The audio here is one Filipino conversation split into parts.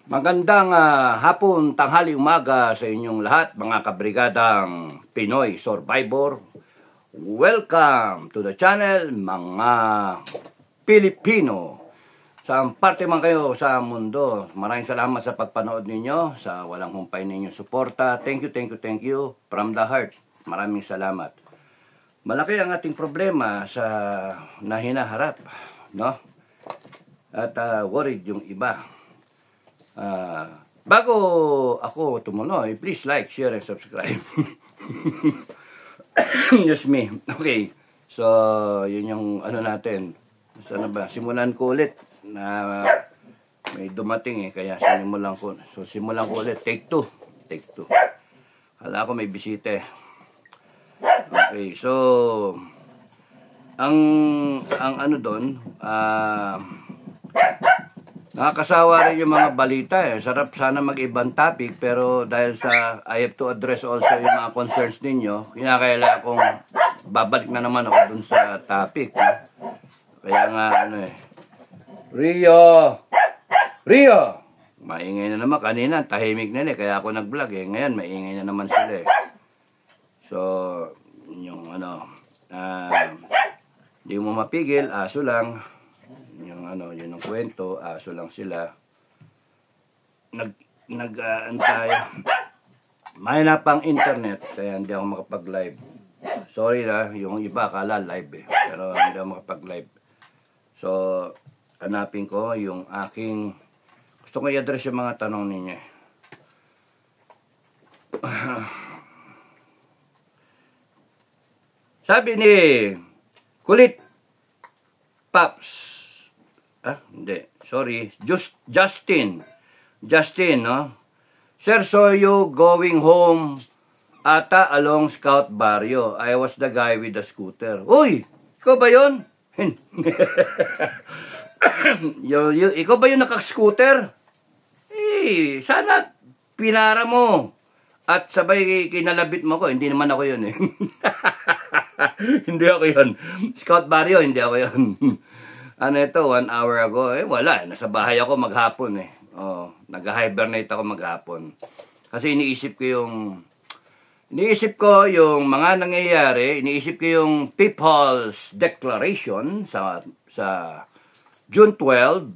Magandang hapon, tanghali, umaga sa inyong lahat, mga kabrigadang Pinoy Survivor. Welcome to the channel, mga Pilipino. Saan parte man kayo sa mundo, maraming salamat sa pagpanood ninyo, sa walang humpay ninyong suporta. Thank you from the heart. Maraming salamat. Malaki ang ating problema na hinaharap, no? At worried yung iba. Bago ako tumuloy, please like, share, and subscribe. Just me. Okay. So, yun yung ano natin. Sana ba? Simulan ko ulit na may dumating kaya simulan ko. So, simulan ko ulit. Take 2. Take 2. Hala ko may bisita Okay. So, ang ano doon, nakakasawa rin yung mga balita Sarap sana mag-ibang topic, pero dahil sa I have to address also yung mga concerns ninyo, kinakailangan akong babalik na naman ako dun sa topic. Kaya nga Rio! Maingay na naman. Kanina, tahimik na kaya ako nag-vlog Ngayon, maingay na naman sila So, yung hindi mo mapigil, aso lang. Yun ang kwento, aso lang sila. Nag-antay. May na pang internet, kaya hindi ako makapag-live. Sorry yung iba akala live pero hindi ako makapag-live. So, hanapin ko yung aking, gusto ko i-address yung mga tanong ninyo. Sabi ni Kulit Paps, hindi. Sorry. Justin, no? Sir, saw you going home ata along Scout Barrio. I was the guy with the scooter. Uy! Ikaw ba yun? Ikaw ba yung naka-scooter? Sana pinara mo. At sabay kinalabit mo ko. Hindi naman ako yun Hindi ako yun. Scout Barrio, hindi ako yun. Ano ito, 1 hour ago, wala. Nasa bahay ako maghapon nag-hibernate ako maghapon. Kasi iniisip ko yung mga nangyayari, iniisip ko yung People's Declaration sa June 12.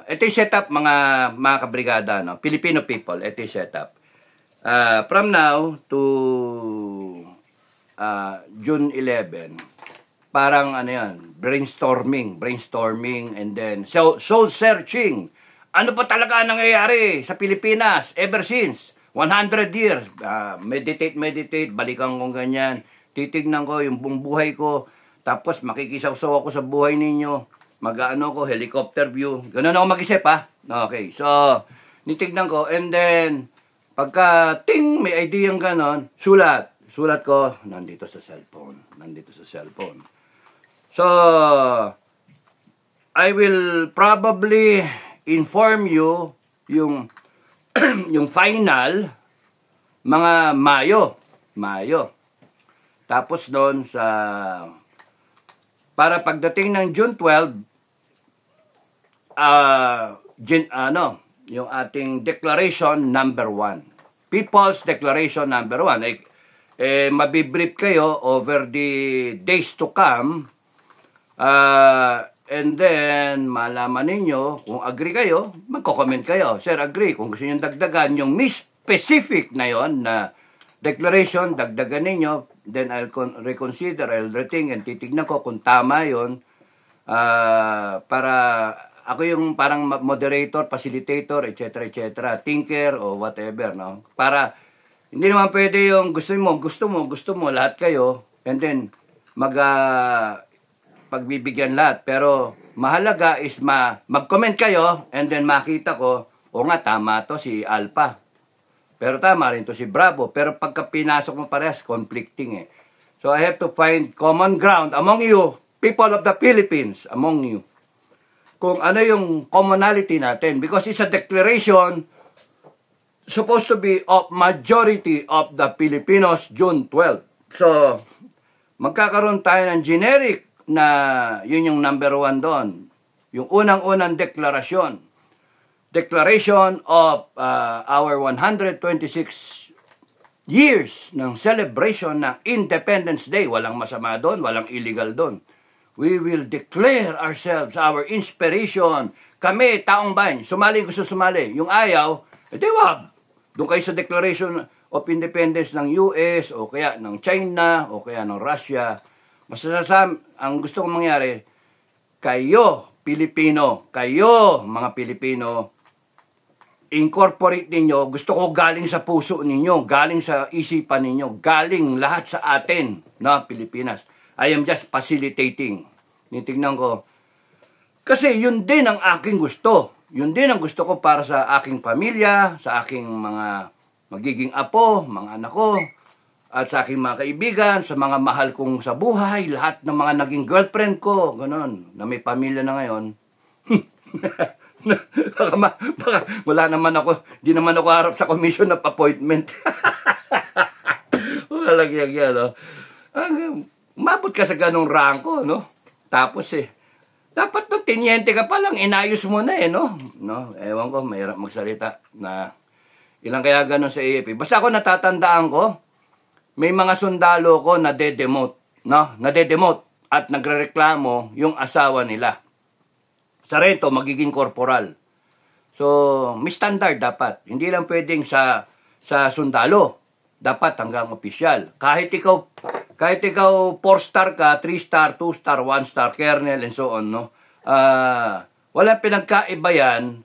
Ito yung setup mga kabrigada, no? Filipino people, ito yung setup. From now to June 11, parang brainstorming, and then soul searching. Ano pa talaga nangyayari sa Pilipinas ever since 100 years? Meditate, balikan ko ganyan. Titignan ko yung buong buhay ko, tapos makikisawsaw ako sa buhay ninyo. Mag-ano ko, helicopter view. Ganun ako mag-isip Okay, so nitignan ko, and then pagka may idea yung ganon, sulat ko, nandito sa cellphone. So, I will probably inform you yung yung final mga Mayo. Tapos doon para pagdating ng June 12, yung ating declaration number 1. People's Declaration number 1. Mabibrief kayo over the days to come. And then, malaman ninyo, kung agree kayo, magko-comment kayo. Sir, agree. Kung gusto nyo dagdagan, yung specific na yon na declaration, dagdagan ninyo, then I'll reconsider, I'll rethink, and titignan ko kung tama yon para ako yung parang moderator, facilitator, etc., thinker, or whatever, no? Para, hindi naman pwede yung gusto mo, lahat kayo, and then, pagbibigyan lahat. Pero mahalaga is mag-comment kayo and then makita ko, tama to si Alpha. Pero tama rin to si Bravo. Pero pagka pinasok mo parehas, conflicting So I have to find common ground among you, people of the Philippines, among you. Kung ano yung commonality natin. Because it's a declaration supposed to be of majority of the Filipinos June 12. So, magkakaroon tayo ng generic na yun yung number 1 doon. Yung unang-unang deklarasyon. declaration of our 126 years ng celebration ng Independence Day. Walang masama doon, walang illegal doon. We will declare ourselves our inspiration. Kami, taong bayan, sumali gusto sumali. Yung ayaw, edi wag. Doon kayo sa Declaration of Independence ng US o kaya ng China o kaya ng Russia. Ang gusto kong mangyari, kayo, Pilipino, kayo, mga Pilipino, incorporate ninyo, gusto ko galing sa puso ninyo, galing sa isipan ninyo, galing lahat sa atin na Pilipinas. I am just facilitating. Nitignan ko. Kasi yun din ang aking gusto. Yun din ang gusto ko para sa aking pamilya, sa aking mga magiging apo, mga anak ko, at sa aking mga kaibigan, sa mga mahal kong sa buhay, lahat ng mga naging girlfriend ko, ganon, na may pamilya na ngayon. baka wala naman ako, di naman ako harap sa commission of appointment. Walang yan, no? Mabot ka sa ganong rangko, no? Tapos dapat no, tenyente ka pa lang, inayos mo na no? Ewan ko, mahirap magsalita na ilang kaya ganon sa AFP. Basta ako natatandaan ko, may mga sundalo ko na de-demote, no? Na-de-demote at nagrereklamo yung asawa nila. Sarento, magiging korporal. So, may standard dapat. Hindi lang pwedeng sa sundalo. Dapat hanggang opisyal. Kahit ikaw 4-star ka, 3-star, 2-star, 1-star, colonel, and so on, no? Walang pinagkaiba yan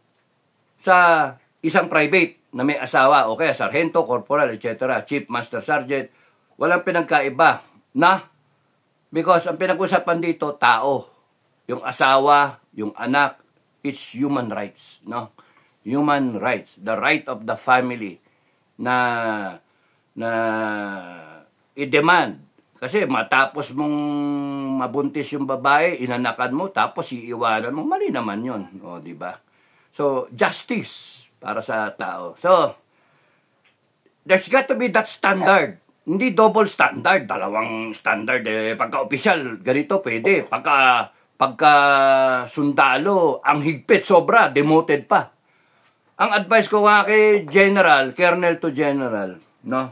sa isang private na may asawa, o kaya sargento, corporal, etc., chief, master, sergeant. Walang pinagkaiba na because ang pinag-usapan dito, tao. Yung asawa, yung anak, it's human rights, no? Human rights, the right of the family na i-demand. Kasi matapos mong mabuntis yung babae, inanakan mo, tapos iiwanan mo, mali naman yun, o, di ba? So, justice para sa tao. So, there's got to be that standard. Hindi double standard, dalawang standard. Pagka-opisyal, ganito pwede. Pagka sundalo, ang higpit sobra, demoted pa. Ang advice ko nga kay General, Colonel to General, no?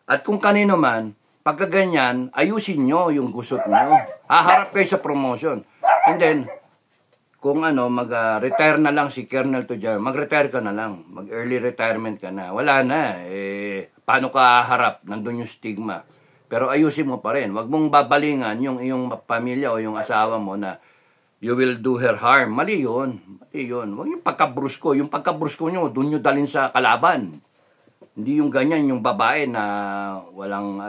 At kung kanino man, pagka ganyan, ayusin nyo yung gusot nyo. Haharap kayo sa promotion. And then, kung mag-retire na lang si Colonel to General, mag-retire ka na lang. Mag-early retirement ka na. Wala na. Paano ka haharap? Nandun yung stigma. Pero ayusin mo pa rin. Huwag mong babalingan yung iyong pamilya o yung asawa mo na you will do her harm. Mali yun. Mali yun. Huwag yung pagkabrusko. Yung pagkabrusko nyo, doon nyo dalhin sa kalaban. Hindi yung ganyan, yung babae na walang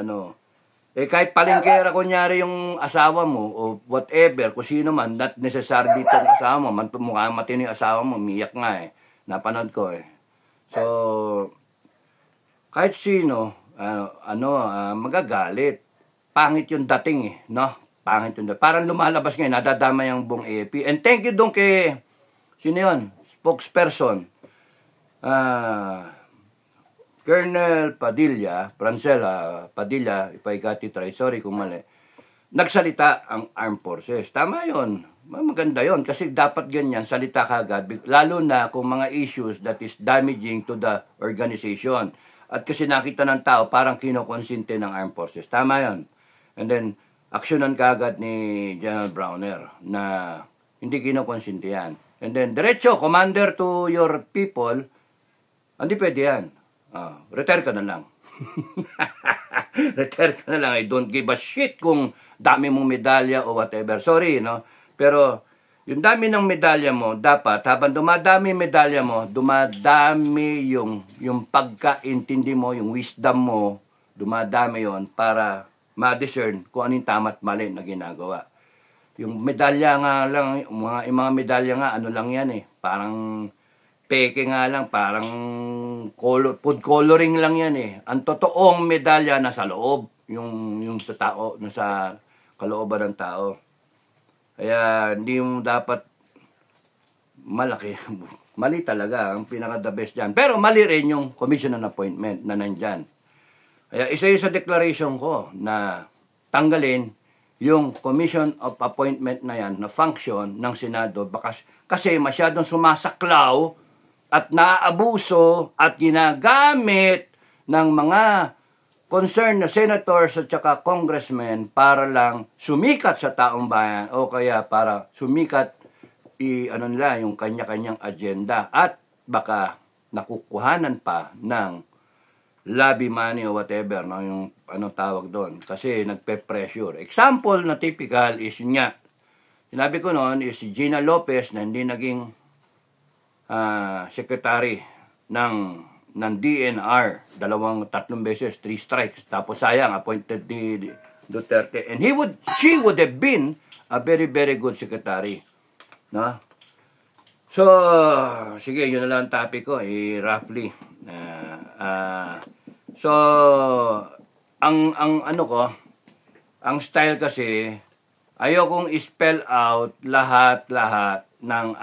kahit palengkera, kunyari yung asawa mo o whatever, kung sino man, not necessarily itong asawa mo. Mukhang matino yung asawa mo, umiyak nga Napanood ko So, kahit sino, magagalit. Pangit yung dating no? Pangit yung dating. Parang lumalabas ngayon, nadadama yung buong AFP. And thank you doon kay, sino yun? Spokesperson. Colonel Padilla, Francela Padilla, if I got it right, sorry kung mali, nagsalita ang armed forces. Tama yun. Maganda yun. Kasi dapat ganyan, salita kagad. Lalo na kung mga issues that is damaging to the organization. At kasi nakita ng tao, parang kinokonsinte ng armed forces. Tama yun. And then, aksyonan kagad ni General Browner na hindi kinokonsinte yan. And then, diretso, commander to your people, hindi pwede yan. Retire ka na lang. Retire ka na lang. I don't give a shit kung dami mong medalya o whatever. Sorry, no? Pero, yung dami ng medalya mo, dapat, habang dumadami medalya mo, dumadami yung pagkaintindi mo, yung wisdom mo, dumadami yon para ma-discern kung anong tama't mali na ginagawa. Yung medalya nga lang, yung mga medalya nga, lang yan parang peke nga lang, parang food coloring lang yan Ang totoong medalya nasa loob, yung sa tao, nasa kalooban ng tao. Kaya hindi mo dapat malaki. Mali talaga ang pinaka-the best dyan. Pero mali rin yung commission on appointment na nandyan. Kaya isa sa declaration ko na tanggalin yung commission of appointment na yan, na function ng Senado, kasi masyadong sumasaklaw at naaabuso at ginagamit ng mga concerned na senators at saka congressmen para lang sumikat sa taong bayan o kaya para sumikat nila yung kanya-kanyang agenda at baka nakukuhanan pa ng lobby money o whatever, no, yung tawag doon, kasi nagpe-pressure. Example na typical is yun nga, sinabi ko noon is si Gina Lopez na hindi naging secretary ng DNR, tatlong beses, 3 strikes, tapos sayang, appointed ni Duterte, and she would have been a very, very good secretary. No? So, sige, yun na lang ang topic ko, roughly. So, ang style kasi, ayokong i-spell out lahat ng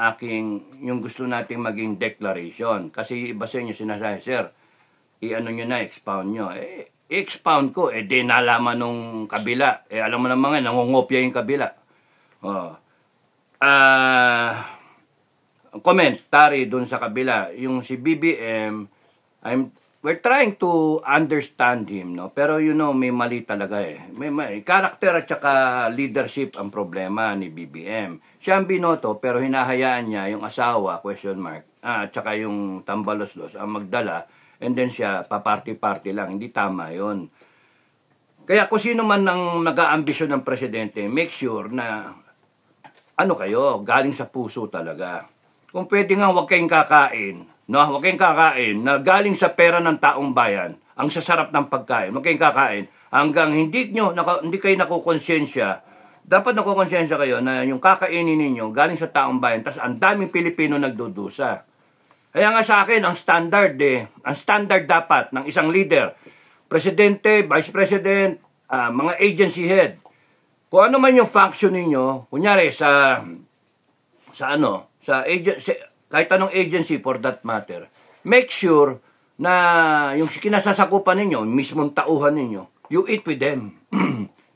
yung gusto nating maging declaration. Kasi iba sa inyo sinasabi, sir, expound nyo. I-expound ko, di nalaman nung kabila. Alam mo naman nga, nangungopia yung kabila. Commentary dun sa kabila. Yung si BBM, we're trying to understand him, no? Pero may mali talaga eh. May character at saka leadership ang problema ni BBM. Siya ang binoto pero hinahayaan niya yung asawa, question mark, at saka yung tambalos-los ang magdala, and then siya paparty-party lang. Hindi tama yon. Kaya kung sino man ang nag-aambisyon ng presidente, make sure na kayo, galing sa puso talaga. Kung pwede nga huwag kayong kakain, no? Huwag kayong kakain na galing sa pera ng taong bayan, ang sasarap ng pagkain, huwag kayong kakain, hanggang hindi kayo nakukonsensya. Dapat nakukonsensya kayo na yung kakainin ninyo galing sa taong bayan, tas ang daming Pilipino nagdudusa. Kaya nga sa akin, ang standard dapat ng isang leader, presidente, vice president, mga agency head, kung ano man yung function ninyo, kunyari kahit anong agency for that matter, make sure na yung kinasasakupan ninyo, mismong tauhan ninyo, you eat with them.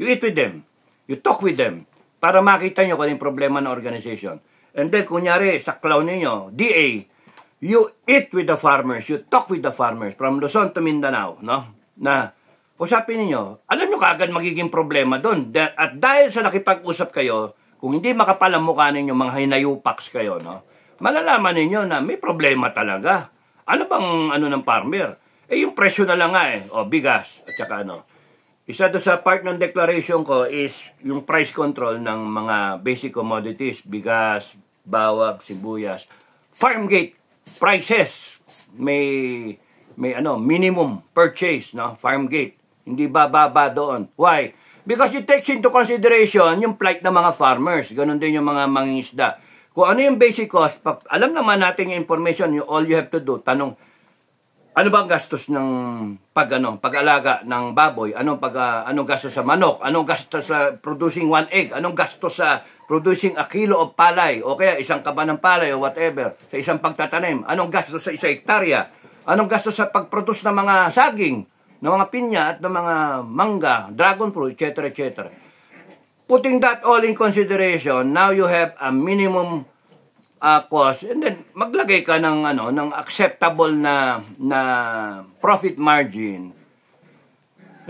You eat with them. You talk with them. Para makita nyo kung yung problema ng organization. And then, kunyari, sa clown ninyo, DA, you eat with the farmers. You talk with the farmers from Luzon to Mindanao. No? Na, usapin ninyo, alam nyo kaagad magiging problema doon. At dahil sa nakipag-usap kayo, kung hindi makapal ang mukha ninyo, mga hinayupaks kayo, no? Malalaman ninyo na may problema talaga. Ano bang ng farmer? Yung presyo na lang nga bigas at saka Isa doon sa part ng declaration ko is yung price control ng mga basic commodities, bigas, bawang, sibuyas. Farm gate prices may minimum purchase, no? Farm gate. Hindi bababa doon. Why? Because it takes into consideration yung plight ng mga farmers. Ganon din yung mga mangingisda. Kung ano yung basic cost, alam naman natin yung information, all you have to do, tanong, ano ba ang gastos ng pag-alaga ng baboy? Anong gastos sa manok? Anong gastos sa producing 1 egg? Anong gastos sa producing a kilo of palay? O kaya isang kaba ng palay o whatever, sa isang pagtatanim? Anong gastos sa isang hektarya? Anong gastos sa pag-produce ng mga saging, ng mga pinya at ng mga mangga, dragon fruit, etc., etc. Putting that all in consideration, now you have a minimum cost, and then maglagay ka ng acceptable na profit margin.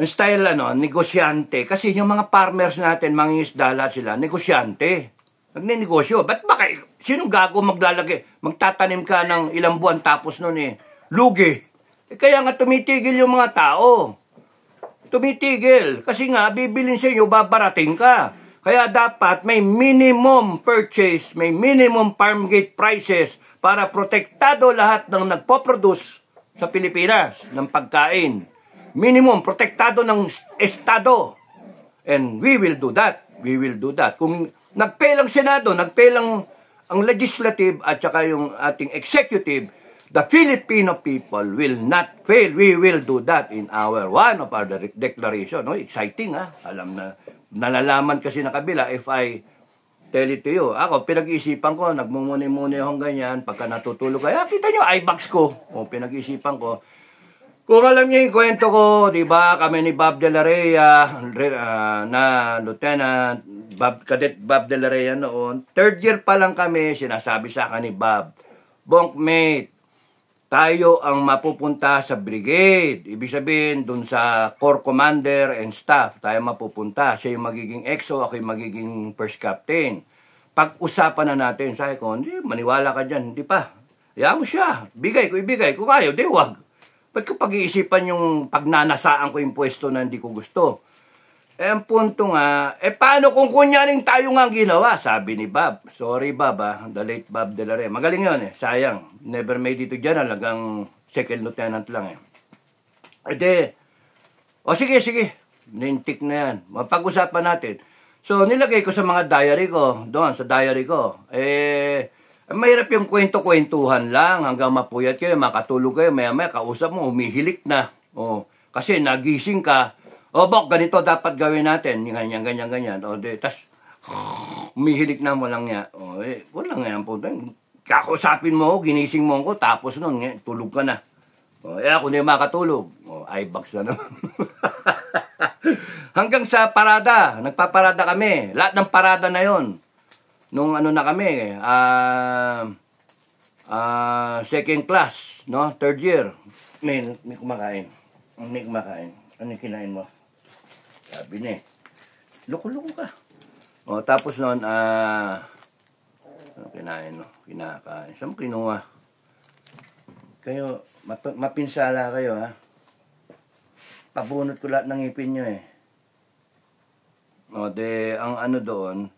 Style negosyante, kasi yung mga farmers natin, mangingisda lahat sila, negosyante. Nagnenegosyo. Ba't sinong gago magtatanim ka ng ilang buwan tapos lugi? Kaya nga tumitigil yung mga tao. Tumitigil. Kasi nga, bibilin sa inyo, babarating ka. Kaya dapat may minimum purchase, may minimum farm gate prices para protektado lahat ng nagpo-produce sa Pilipinas ng pagkain. Minimum, protektado ng Estado. And we will do that. We will do that. Kung nag-fail ang Senado, nag-fail ang legislative at saka yung ating executive, the Filipino people will not fail. We will do that in one of our declaration. Exciting, ha? Nalalaman kasi na kabila if I tell it to you. Ako, pinag-iisipan ko, nagmumuni-muni akong ganyan, pagka natutulog, kita nyo, eyebags ko. Pinag-iisipan ko. Kung alam niyo yung kwento ko, di ba, kami ni Bob De La Rhea, na Lieutenant, Cadet Bob De La Rhea noon, 3rd year pa lang kami, sinasabi sa akin ni Bob, bunkmate, tayo ang mapupunta sa brigade. Ibig sabihin, dun sa corps commander and staff, tayo mapupunta. Siya yung magiging EXO, ako yung magiging first captain. Pag-usapan na natin, sabi ko, hindi, maniwala ka dyan, hindi pa. Hayaan mo siya, bigay ko, ibigay. Kung ayaw, di wag. Ba't ko pag-iisipan yung pagnanasaan ko yung pwesto na hindi ko gusto? Ang punto nga, paano kung kunyaring tayo nga ginawa? Sabi ni Bob. Sorry Bob, the late Bob de la Rey. Magaling yun sayang. Never made it to dyan, halagang second lieutenant lang sige. Nintik na yan. Mapag-usapan natin. So, nilagay ko sa mga diary ko, doon sa diary ko. Mahirap yung kwento-kwentuhan lang hanggang mapuyat kayo, makatulog kayo, maya-maya kausap mo, humihilik na. Kasi nagising ka, Bok, ganito dapat gawin natin. Ganyan. Tas, umihilik na mo lang niya. Walang nga po. Kakausapin mo, ginising mo ako, tapos nun, tulog ka na. Ako na yung makatulog. Ibox na naman. Hanggang sa parada, nagpaparada kami. Lahat ng parada na yon. Nung ano na kami, second class, no? Third year. May kumakain. Ano kinain mo? Sabi niya, loko-loko ka. Tapos noon, ano kinain mo? Kinakain. Saan mo kinuha? Kayo, mapinsala kayo, ha? Pabunot ko lahat ng ngipin nyo, ang ano doon,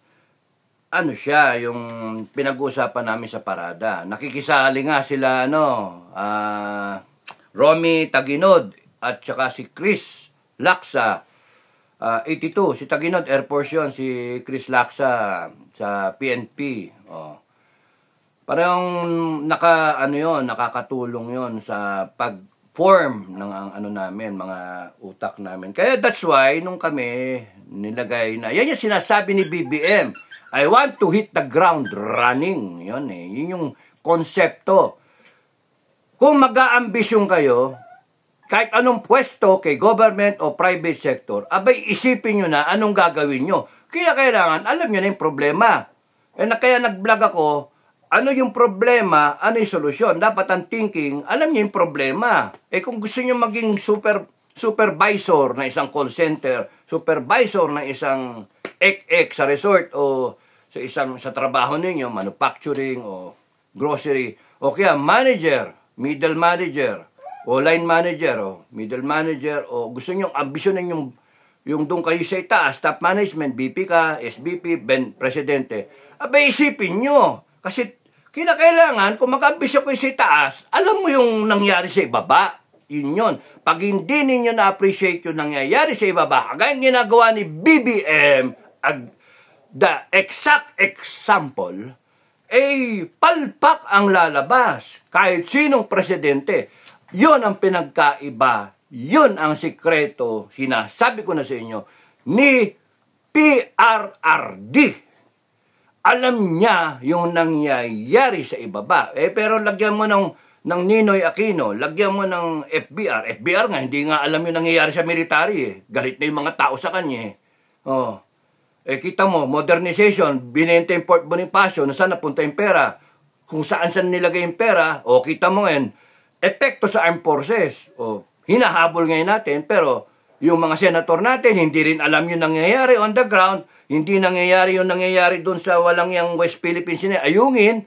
ano siya, yung pinag-uusapan namin sa parada. Nakikisali nga sila, Romy Taginod, at saka si Chris Laksa, 82. Si Taginod, Air Force yun. Si Chris Laksa sa PNP. Parang nakakatulong yon sa pag-form ng namin, mga utak namin. Kaya that's why, nung kami nilagay na, yan yung sinasabi ni BBM, I want to hit the ground running. Yun yung konsepto. Kung mag-aambisyon kayo, kahit anong pwesto kay government o private sector, abay isipin nyo na anong gagawin nyo. Kaya kailangan, alam nyo na yung problema. Kaya nag-vlog ako, ano yung problema, ano yung solusyon. Dapat ang thinking, alam nyo yung problema. Kung gusto nyo maging supervisor na isang call center, supervisor na isang ek sa resort o sa trabaho ninyo, manufacturing o grocery, o kaya manager, middle manager, o line manager, o middle manager, o gusto nyo, ambisyonin yung doon kayo sa itaas, top management, BP ka, SBP, presidente, abay isipin nyo. Kasi kinakailangan, kung mag-ambisyon kayo sa itaas, alam mo yung nangyari sa ibaba. Yun. Pag hindi ninyo na-appreciate yung nangyayari sa ibaba, kagaya ginagawa ni BBM, the exact example, palpak ang lalabas. Kahit sinong presidente, yun ang pinagkaiba, yun ang sikreto, sinasabi ko na sa inyo, ni PRRD. Alam niya yung nangyayari sa ibaba. Pero lagyan mo ng Ninoy Aquino, lagyan mo ng FBR. FBR nga, hindi nga alam yung nangyayari sa military. Galit na yung mga tao sa kanya. Kita mo, modernization, binenta yung Fort Bonifacio, nasaan napunta yung pera? Kung saan nilagay yung pera, kita mo epekto sa armed forces. Hinahabol ngayon natin, pero yung mga senator natin, hindi rin alam yung nangyayari on the ground, hindi nangyayari yung nangyayari doon sa walang yung West Philippines, ayungin.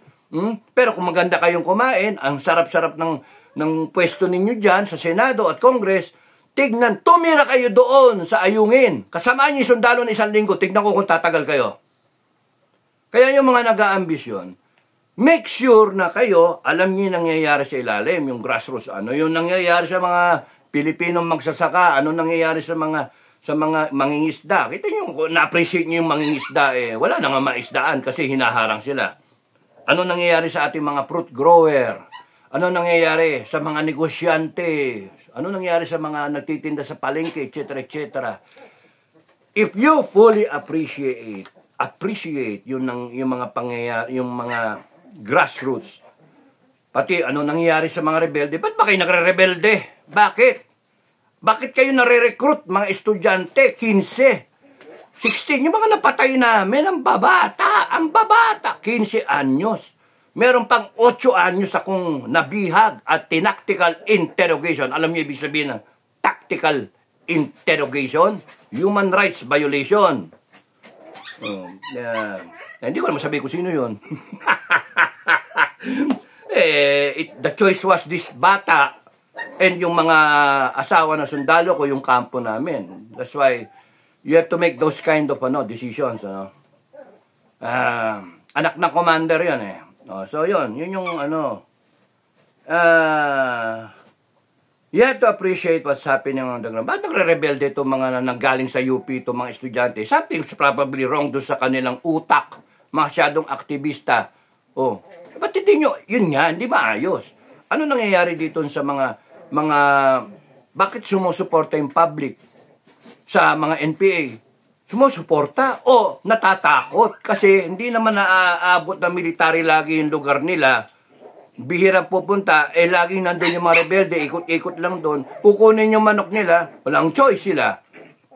Pero kung maganda kayong kumain, ang sarap-sarap ng pwesto ninyo dyan sa Senado at Congress, tignan, tumira kayo doon sa ayungin. Kasamaan niyo yung sundalo na 1 linggo, tignan ko kung tatagal kayo. Kaya yung mga nag-aambisyon, make sure na kayo, alam niyo yung nangyayari sa ilalim, yung grassroots, ano yung nangyayari sa mga Pilipinong magsasaka, ano nangyayari sa mga mangingisda. Kita niyo, na-appreciate niyo yung mangingisda, wala na nga maisdaan kasi hinaharang sila. Ano nangyayari sa ating mga fruit grower? Ano nangyayari sa mga negosyante? Ano nangyayari sa mga nagtitinda sa palengke, etc., etc. If you fully appreciate yung mga pangyayari, yung mga grassroots, pati ano nangyayari sa mga rebelde, ba't ba kayo nagre-rebelde? Bakit? Bakit kayo nare-recruit mga estudyante, 15, 16, yung mga napatay namin, ang babata, 15 anyos. Meron pang 8 anyos akong nabihag at tactical interrogation. Alam niyo ibig sabihin ng tactical interrogation? Human rights violation. Hindi ko naman sabihin kung sino yun. The choice was this bata and yung mga asawa na sundalo ko, yung kampo namin. That's why you have to make those kind of decisions. Anak na commander yan eh. So yun yung you have to appreciate what's happening on the ground. Ba't nagre-rebelde itong mga nanggaling sa UP, itong mga estudyante? Something's probably wrong doon sa kanilang utak. Masyadong aktivista. Ba't hindi nyo, yun nga, hindi maayos. Ano nangyayari dito sa mga bakit sumusuporta yung public sa mga NPA? Sumusuporta o natatakot kasi hindi naman naaabot ng military lagi yung lugar nila. Bihirang pupunta, laging nandun yung mga rebelde, ikot-ikot lang doon. Kukunin yung manok nila, walang choice sila.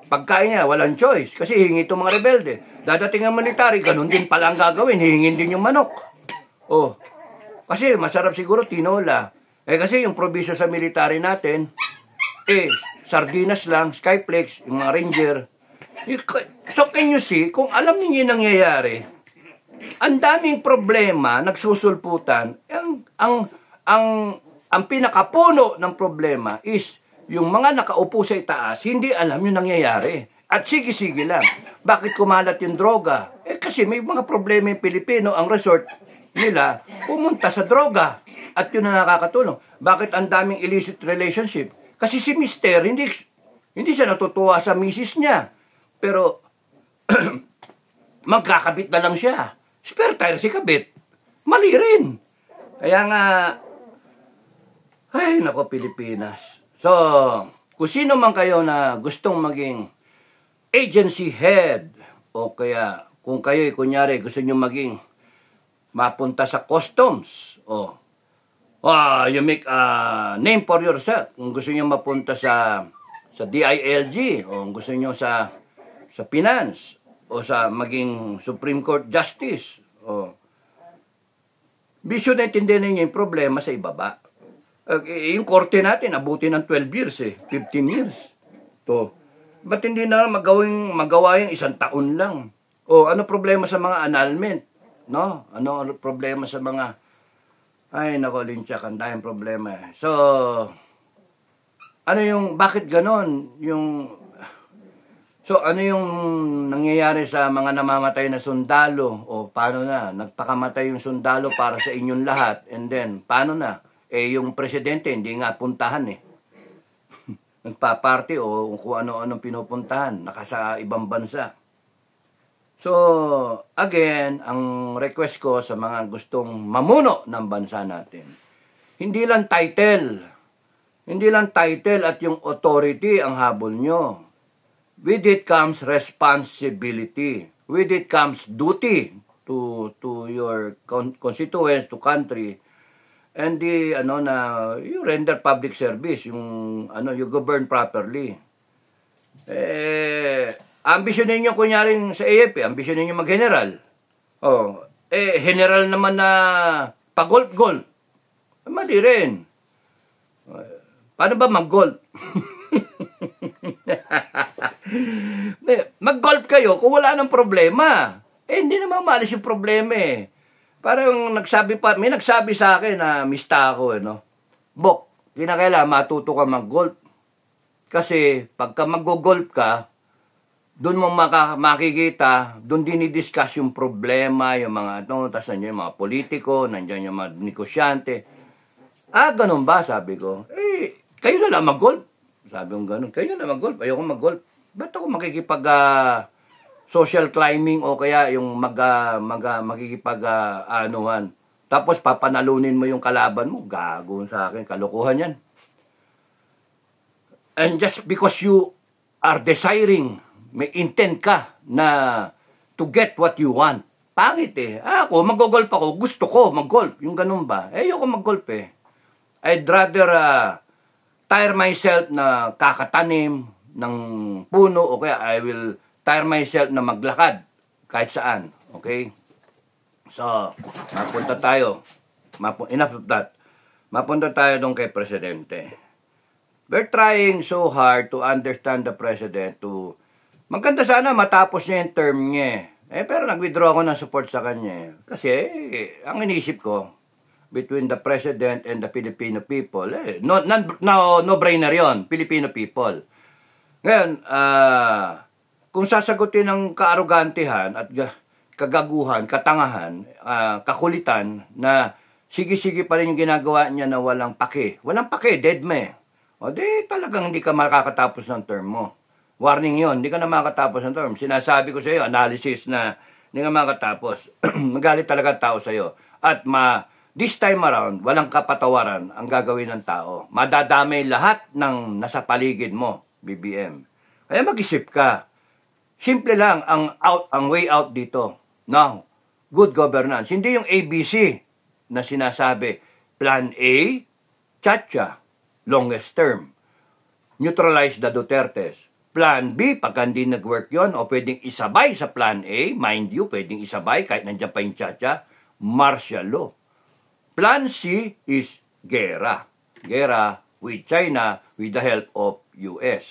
Pagkain niya, walang choice kasi hihingi itong mga rebelde. Dadating ang military, ganun din pala ang gagawin, hihingin din yung manok. Kasi masarap siguro tinola. Kasi yung probinsya sa military natin, sardinas lang, Skyflex, yung mga Ranger. So can you see, kung alam niyo yung nangyayari, ang daming problema, nagsusulputan, ang pinakapuno ng problema is yung mga nakaupo sa itaas, hindi alam yung nangyayari. At sige-sige lang. Bakit kumalat yung droga? Kasi may mga problema yung Pilipino, ang resort nila, pumunta sa droga. At yun na nakakatulong. Bakit ang daming illicit relationship? Kasi si Mister, hindi siya natutuwa sa misis niya. Pero, magkakabit na lang siya. Spare tire si kabit. Mali rin. Kaya nga, ay, nako Pilipinas. So, kung sino man kayo na gustong maging agency head, o kaya, kung kayo, kunyari, gusto nyo maging mapunta sa customs, you make a name for yourself. Kung gusto nyo mapunta sa DILG, o kung gusto nyo sa finance, o sa maging Supreme Court Justice, bisyo na intindihan ninyo yung problema sa ibaba. Yung korte natin, abutin ng 12 years 15 years. Ba't hindi na magawa yung 1 taon lang? Ano problema sa mga annulment? No? Ano problema sa mga, ay nako, Linchak, ang dahil problema. So, bakit ganon? So, ano yung nangyayari sa mga namamatay na sundalo? Paano na? Nagpakamatay yung sundalo para sa inyong lahat. And then, paano na? Yung presidente, hindi nga puntahan Nagpa-party o kung ano-anong pinupuntahan. Nakasa ibang bansa. So, again, ang request ko sa mga gustong mamuno ng bansa natin, hindi lang title at yung authority ang habol nyo. With it comes responsibility. With it comes duty to your constituents, to country. And you render public service, you govern properly. Ambisyon ninyo kunyaring sa AFP, ambisyon ninyo mag-general. General naman na pag-golf-golf. Mali rin. Paano ba mag-golf? Mag-golf kayo kung wala nang problema. Hindi naman maalis yung problema Parang may nagsabi sa akin na mista ako Bok, kinakailangan matuto ka mag-golf. Kasi pagka mag-golf ka, doon mo makikita, doon dinidiscuss yung problema, yung mga tapos nandiyan yung mga politiko, nandiyan yung mga negosyante. Ganun ba? Sabi ko. Kayo na lang mag-golf. Sabi ko ganun. Kayo na lang mag-golf. Ayoko mag-golf. Ba't ako makikipag social climbing o kaya yung makikipag anuhan. Tapos papanalunin mo yung kalaban mo. Gagawin sa akin. Kalokohan yan. And just because you are desiring, may intent ka na to get what you want. Pangit Ako, mag-golf ako. Gusto ko mag-golf. Yung ganun ba? Ayoko mag-golf I'd rather tire myself na kakatanim ng puno o kaya I will tire myself na maglakad kahit saan. Okay? So, mapunta tayo. Enough of that. Mapunta tayo doon kay Presidente. We're trying so hard to understand the President to... Maganda sana matapos niya yung term niya. Pero nag-withdraw ako ng support sa kanya. Kasi, ang inisip ko, between the President and the Filipino people, no-brainer yon, Filipino people. Ngayon, kung sasagutin ng kaarogantehan at kagaguhan, katangahan, kakulitan, na sige-sige pa rin yung ginagawa niya na walang pake. Walang pake, dead me. O di talagang hindi ka makakatapos ng term mo. Warning yon, hindi ka na makakatapos ng term. Sinasabi ko sa iyo, analysis na hindi ka makakatapos. Magalit talaga tao sa iyo. At this time around, walang kapatawaran ang gagawin ng tao. Madadamay lahat ng nasa paligid mo, BBM. Kaya mag-isip ka. Simple lang ang way out dito. Now, good governance. Hindi yung ABC na sinasabi. Plan A, chacha, longest term. Neutralize the Dutertes. Plan B, pagka hindi nag-work yun, o pwedeng isabay sa Plan A, mind you, pwedeng isabay kahit nandiyan pa yung chacha, martial law. Plan C is gera. Gera with China with the help of US.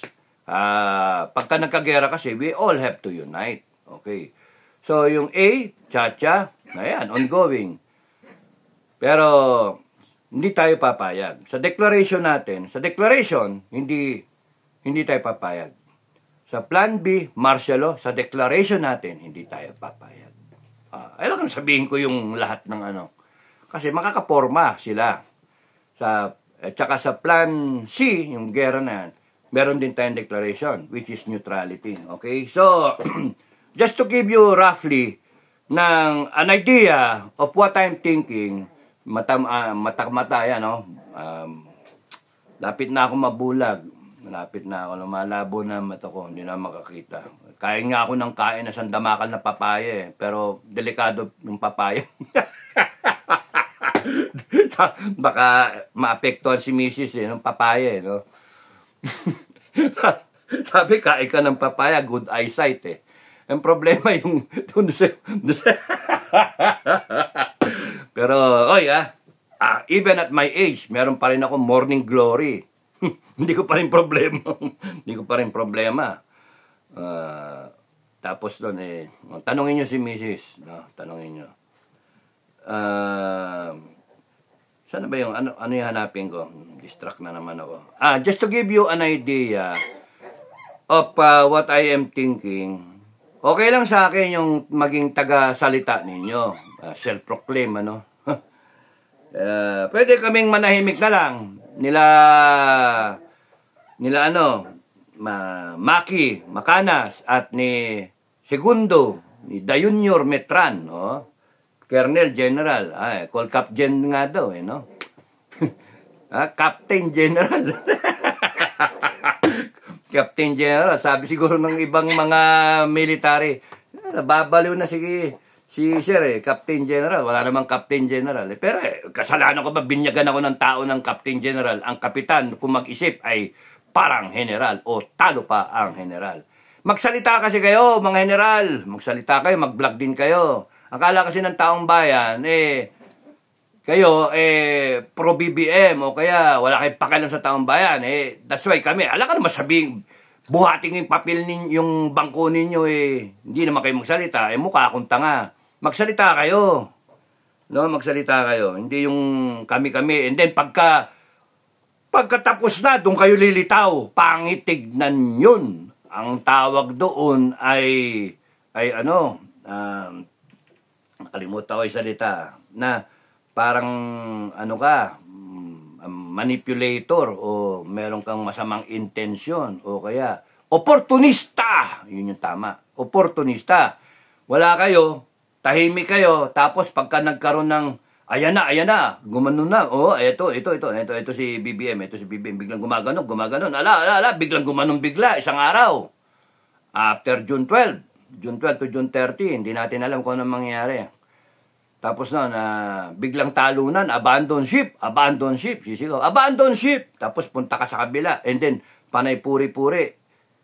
Pagka nagkagera kasi, we all have to unite. Okay. So, yung A, chacha, ayan, ongoing. Pero, hindi tayo papayag. Sa declaration natin, hindi tayo papayag. Sa Plan B, martial law, sa declaration natin, hindi tayo papayag. Alam kong sabihin ko yung lahat ng ano. Kasi makakaporma sila. Tsaka sa Plan C, yung gera na yan, meron din tayong declaration, which is neutrality. Okay? So, just to give you roughly an idea of what I'm thinking, mata yan, no? Lapit na ako mabulag. Lapit na ako, lumalabo na mata ko, hindi na makakita. Kain nga ako ng kain na sandamakal na papaya pero delikado yung papaya. Baka maapektuhan si Mrs. ng papaya, no? Sabi, kain ka ng papaya, good eyesight, Ang problema yung... Pero, even at my age, meron pa rin ako morning glory. Hindi ko pa rin problema. Tapos doon, tanungin nyo si Mrs. No? Tanungin nyo. Sana ba yung, ano yung hanapin ko? Distract na naman ako. Just to give you an idea of what I am thinking, okay lang sa akin yung maging taga-salita ninyo. Self-proclaim, ano? Pwede kaming manahimik na lang. Nila Maki, Macanas, at ni Segundo, ni Dayunior Metran, no? Colonel General, call Captain nga daw, no? Captain General. Captain General, sabi siguro ng ibang mga military, nababaliw na si Sir, Captain General, wala namang Captain General. Pero kasalanan ko ba, binyagan ako ng tao ng Captain General. Ang kapitan, kung mag-isip, ay parang general o talo pa ang general. Magsalita kasi kayo, mga general. Magsalita kayo, mag-vlog din kayo. Akala kasi ng taong bayan, kayo, pro-BBM o kaya wala kayong pakialam sa taong bayan. That's why kami, alam ka naman sabihin, buhating yung papel yung bangko ninyo, hindi naman kayo magsalita. Mukha akong tanga. Magsalita kayo. No, magsalita kayo. Hindi yung kami-kami. And then, pagkatapos na, doon kayo lilitaw. Pangitignan yun. Ang tawag doon ay nakalimutan ko yung salita, na parang, manipulator o meron kang masamang intensyon o kaya, opportunista! Yun yung tama. Opportunista. Wala kayo, tahimik kayo, tapos pagka nagkaroon ng, ayan na, gumanon na, ito si BBM, biglang gumaganon, biglang gumanon isang araw. After June 12 to June 30, hindi natin alam kung anong mangyayari. Tapos biglang talunan, abandon ship, sisigaw, abandon ship, tapos punta ka sa kabila, and then, panay puri-puri,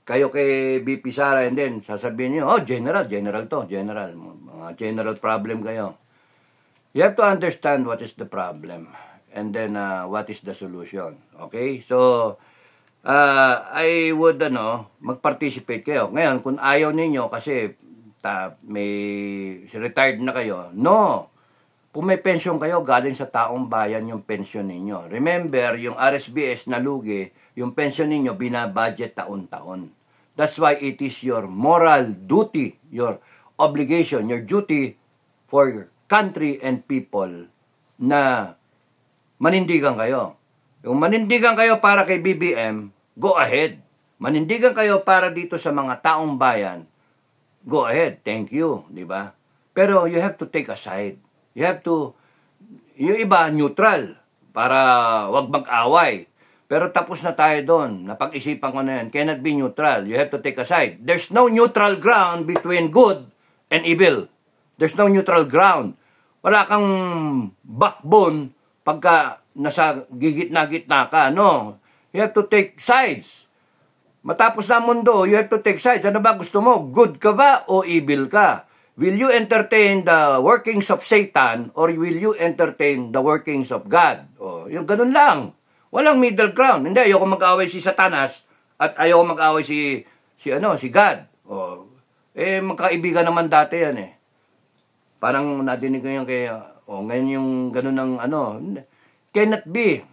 kayo kay BP Sara, and then, sasabihin nyo, general to, mga general problem kayo. You have to understand what is the problem and then what is the solution. Okay? So, I would, mag-participate kayo. Ngayon, kung ayaw ninyo kasi may retired na kayo, no. Kung may pension kayo, galing sa taong bayan yung pension ninyo. Remember, yung RSBS na lugi, yung pension ninyo, binabudget taon-taon. That's why it is your moral duty, your obligation, your duty for your country and people na manindigan kayo. Yung manindigan kayo para kay BBM, go ahead. Manindigan kayo para dito sa mga taong bayan, go ahead. Thank you, di ba? Pero you have to take a side. You have to, yung iba, neutral, para wag mag-away. Pero tapos na tayo doon. Napag-isipan ko na yan. Cannot be neutral. You have to take a side. There's no neutral ground between good and evil. There's no neutral ground. Wala kang backbone pagka nasa gigit-na-gitna ka. No. You have to take sides. Matapos na mundo, you have to take sides. Ano ba gusto mo? Good ka ba o evil ka? Will you entertain the workings of Satan or will you entertain the workings of God? O, yung ganun lang. Walang middle ground. Hindi, ayoko mag-away si Satanas at ayoko mag-away si God. O, magkaibigan naman dati yan eh. Parang nadinig ko yung kaya, ngayon yung ganun ng cannot be.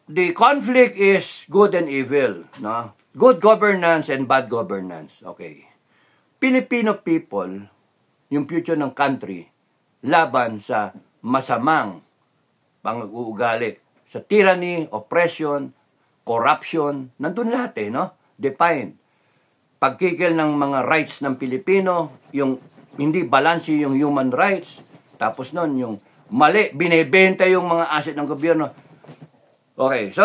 The conflict is good and evil, no? Good governance and bad governance. Okay. Filipino people, yung future ng country, laban sa masamang pang-uugali, sa tyranny, oppression, corruption, nandun lahat no? Defined. Pagkikil ng mga rights ng Pilipino, yung hindi balanse yung human rights, tapos nun yung mali, binebenta yung mga asset ng gobyerno. Okay, so,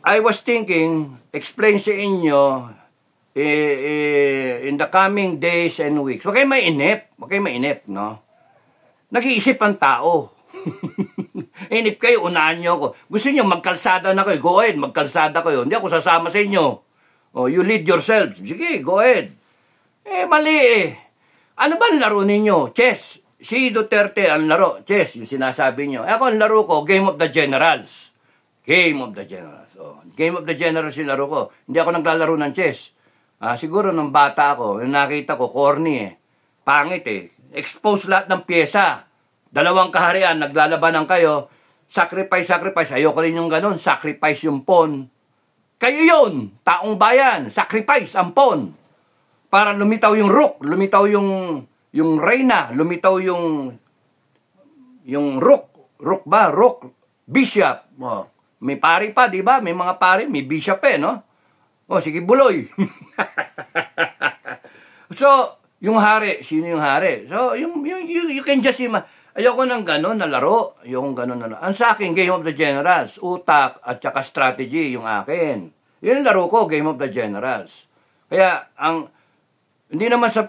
I was thinking, explain sa inyo, in the coming days and weeks, wag kayo mainip, no? Nag-iisip ang tao. Inip kayo, unahan nyo ako. Gusto nyo, magkalsada na kayo, go ahead, magkalsada kayo. Hindi ako sasama sa inyo. Oh, you lead yourselves. Sige, go ahead. Mali Ano ba ang laro ninyo? Chess. Si Duterte ang laro. Chess, yung sinasabi nyo. Ako ang laro ko, Game of the Generals. Game of the Generals. Oh, Game of the Generals yung laro ko. Hindi ako naglalaro ng chess. Siguro nung bata ako, yung nakita ko, corny pangit expose lahat ng pyesa. Dalawang kaharian, naglalabanan kayo, sacrifice. Ayoko rin yung ganun, sacrifice yung pawn. Kayo yun, taong bayan, sacrifice ang pawn. Para lumitaw yung rook, lumitaw yung reyna, lumitaw yung rook, bishop. Oh, may pari pa, di ba? May mga pari, may bishop no? Oh, sige, buloy. So, yung hari, sino yung hari? So, you can just ayoko ng gano'n na laro. Ayoko gano'n na laro. Ang sa akin, Game of the Generals, utak at saka strategy yung akin. Yun ang laro ko, Game of the Generals. Kaya, hindi naman sa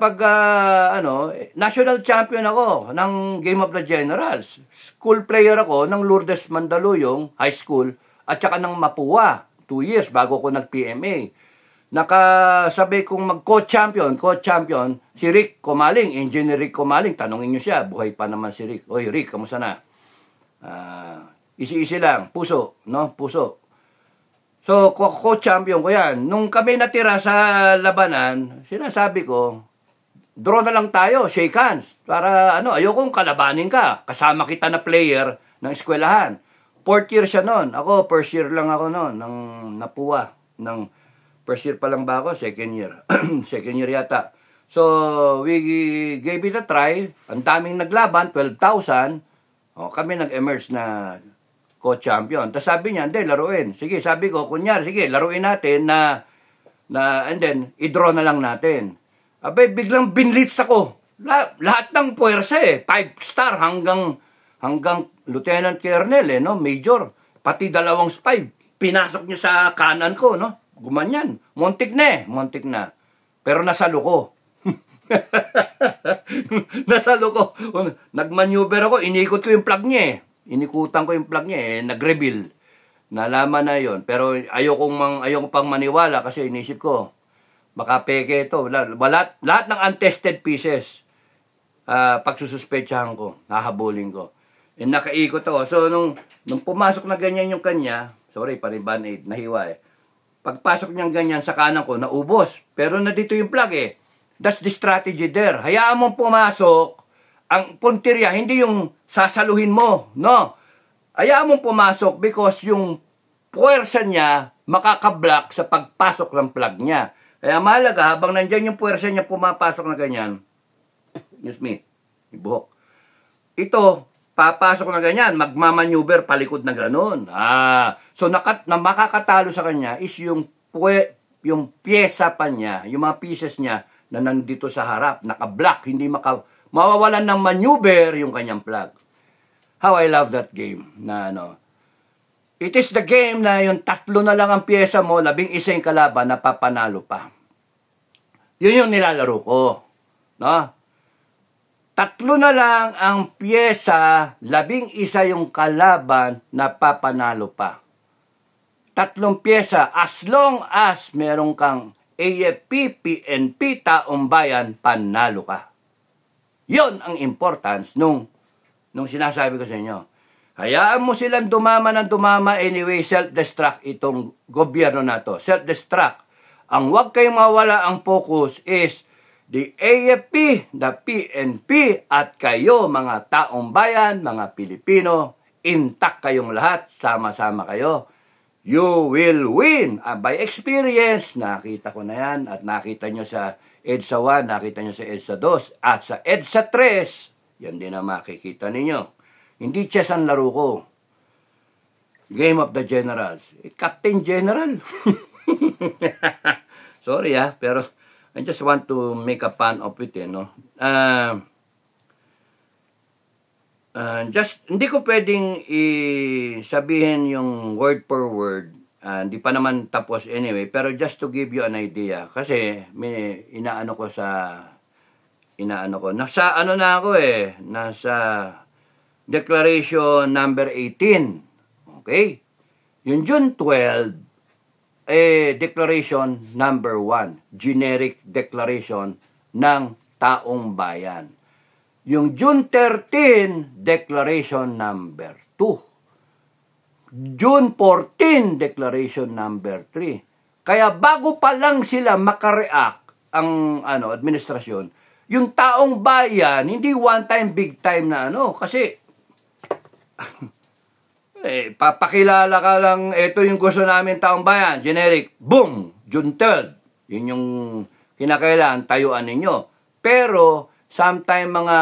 national champion ako ng Game of the Generals. School player ako ng Lourdes Mandaluyong High School at saka ng Mapua. 2 years bago ko nag-PMA. Nakasabay kong mag-coach champion, si Rick Comaling, Engineer Rick Comaling. Tanungin nyo siya, buhay pa naman si Rick. Oy, Rick, kamusta na? Isi-isi lang, puso. So, coach champion ko yan. Nung kami natira sa labanan, sinasabi ko, draw na lang tayo, shake hands. Para, ayokong kalabanin ka. Kasama kita na player ng eskwelahan. 4th year siya noon. Ako, first year lang ako noon, ng Napua. First year pa lang ba ako? Second year. Second year yata. So, we gave it a try. Ang daming naglaban, 12,000. Kami nag-emerge na co-champion. Tapos sabi niya, hindi, laruin. Sige, sabi ko, kunyari, sige, laruin natin and then, i-draw na lang natin. Abay, biglang binlitz ako. Lahat ng puwersa 5-star hanggang Lieutenant Colonel, Major. Pati 2 spy. Pinasok niya sa kanan ko, Gumanyan. Montik na. Pero nasalo ko. Nasalo ko. Nag-maneuver ako, inikot ko yung plug niya Inikutan ko yung plug niya nag-reveal. Nalaman na yon. Pero ayoko pang maniwala kasi inisip ko, baka peke ito. Lahat ng untested pieces. pagsususpetsahan ko, hahabulin ko. Nakaikot ako. So, nung pumasok na ganyan yung kanya, sorry, pariban 8, nahiwa eh. Pagpasok niyang ganyan sa kanan ko, naubos. Pero nandito yung plug eh. That's the strategy there. Hayaan mong pumasok, ang puntirya, hindi yung sasaluhin mo, no? Hayaan mong pumasok because yung puwersa niya makakablock sa pagpasok ng plug niya. Kaya mahalaga, habang nandyan yung puwersa niya pumapasok na ganyan, excuse me, ibuhok. Ito, papasok na ganyan, magmamaneuver palikod na gano'n. So na makakatalo sa kanya is yung pyesa pa niya, yung mga pieces niya na nandito sa harap, naka-block, hindi mawawalan ng maneuver yung kanyang plug. How I love that game na it is the game na yung 3 na lang ang pyesa mo, 11 yung kalaban, napapanalo pa. Yun yung nilalaro ko. No? 3 na lang ang pyesa, 11 yung kalaban, napapanalo pa. 3 pyesa, as long as meron kang AFP, PNP, taong bayan, panalo ka. Yon ang importance nung sinasabi ko sa inyo. Hayaan mo silang dumama ng dumama, anyway, self-destruct itong gobyerno na to. Self-destruct. Ang wag kayong mawala ang focus is the AFP, the PNP, at kayo, mga taong bayan, mga Pilipino, intact kayong lahat, sama-sama kayo. You will win. By experience, nakita ko na yan, at nakita nyo sa EDSA 1, nakita nyo sa EDSA 2, at sa EDSA 3, yan din ang makikita ninyo. Hindi chess ang laro ko. Game of the Generals. Captain General. Sorry pero I just want to make a fun of it, no? Hindi ko pwedeng sabihin yung word per word. Hindi pa naman tapos anyway, pero just to give you an idea. Kasi, nasa Declaration number 18. Okay? Yung June 12, Declaration number 1. Generic Declaration ng taong bayan. Yung June 13, Declaration number 2. June 14, Declaration number 3. Kaya bago pa lang sila makareact ang administrasyon, yung taong bayan, hindi one time, big time na kasi papakilala ka lang, ito yung gusto namin taong bayan, generic, boom, June 3rd. Yun yung kinakailangan, tayuan ninyo. Pero, sometime mga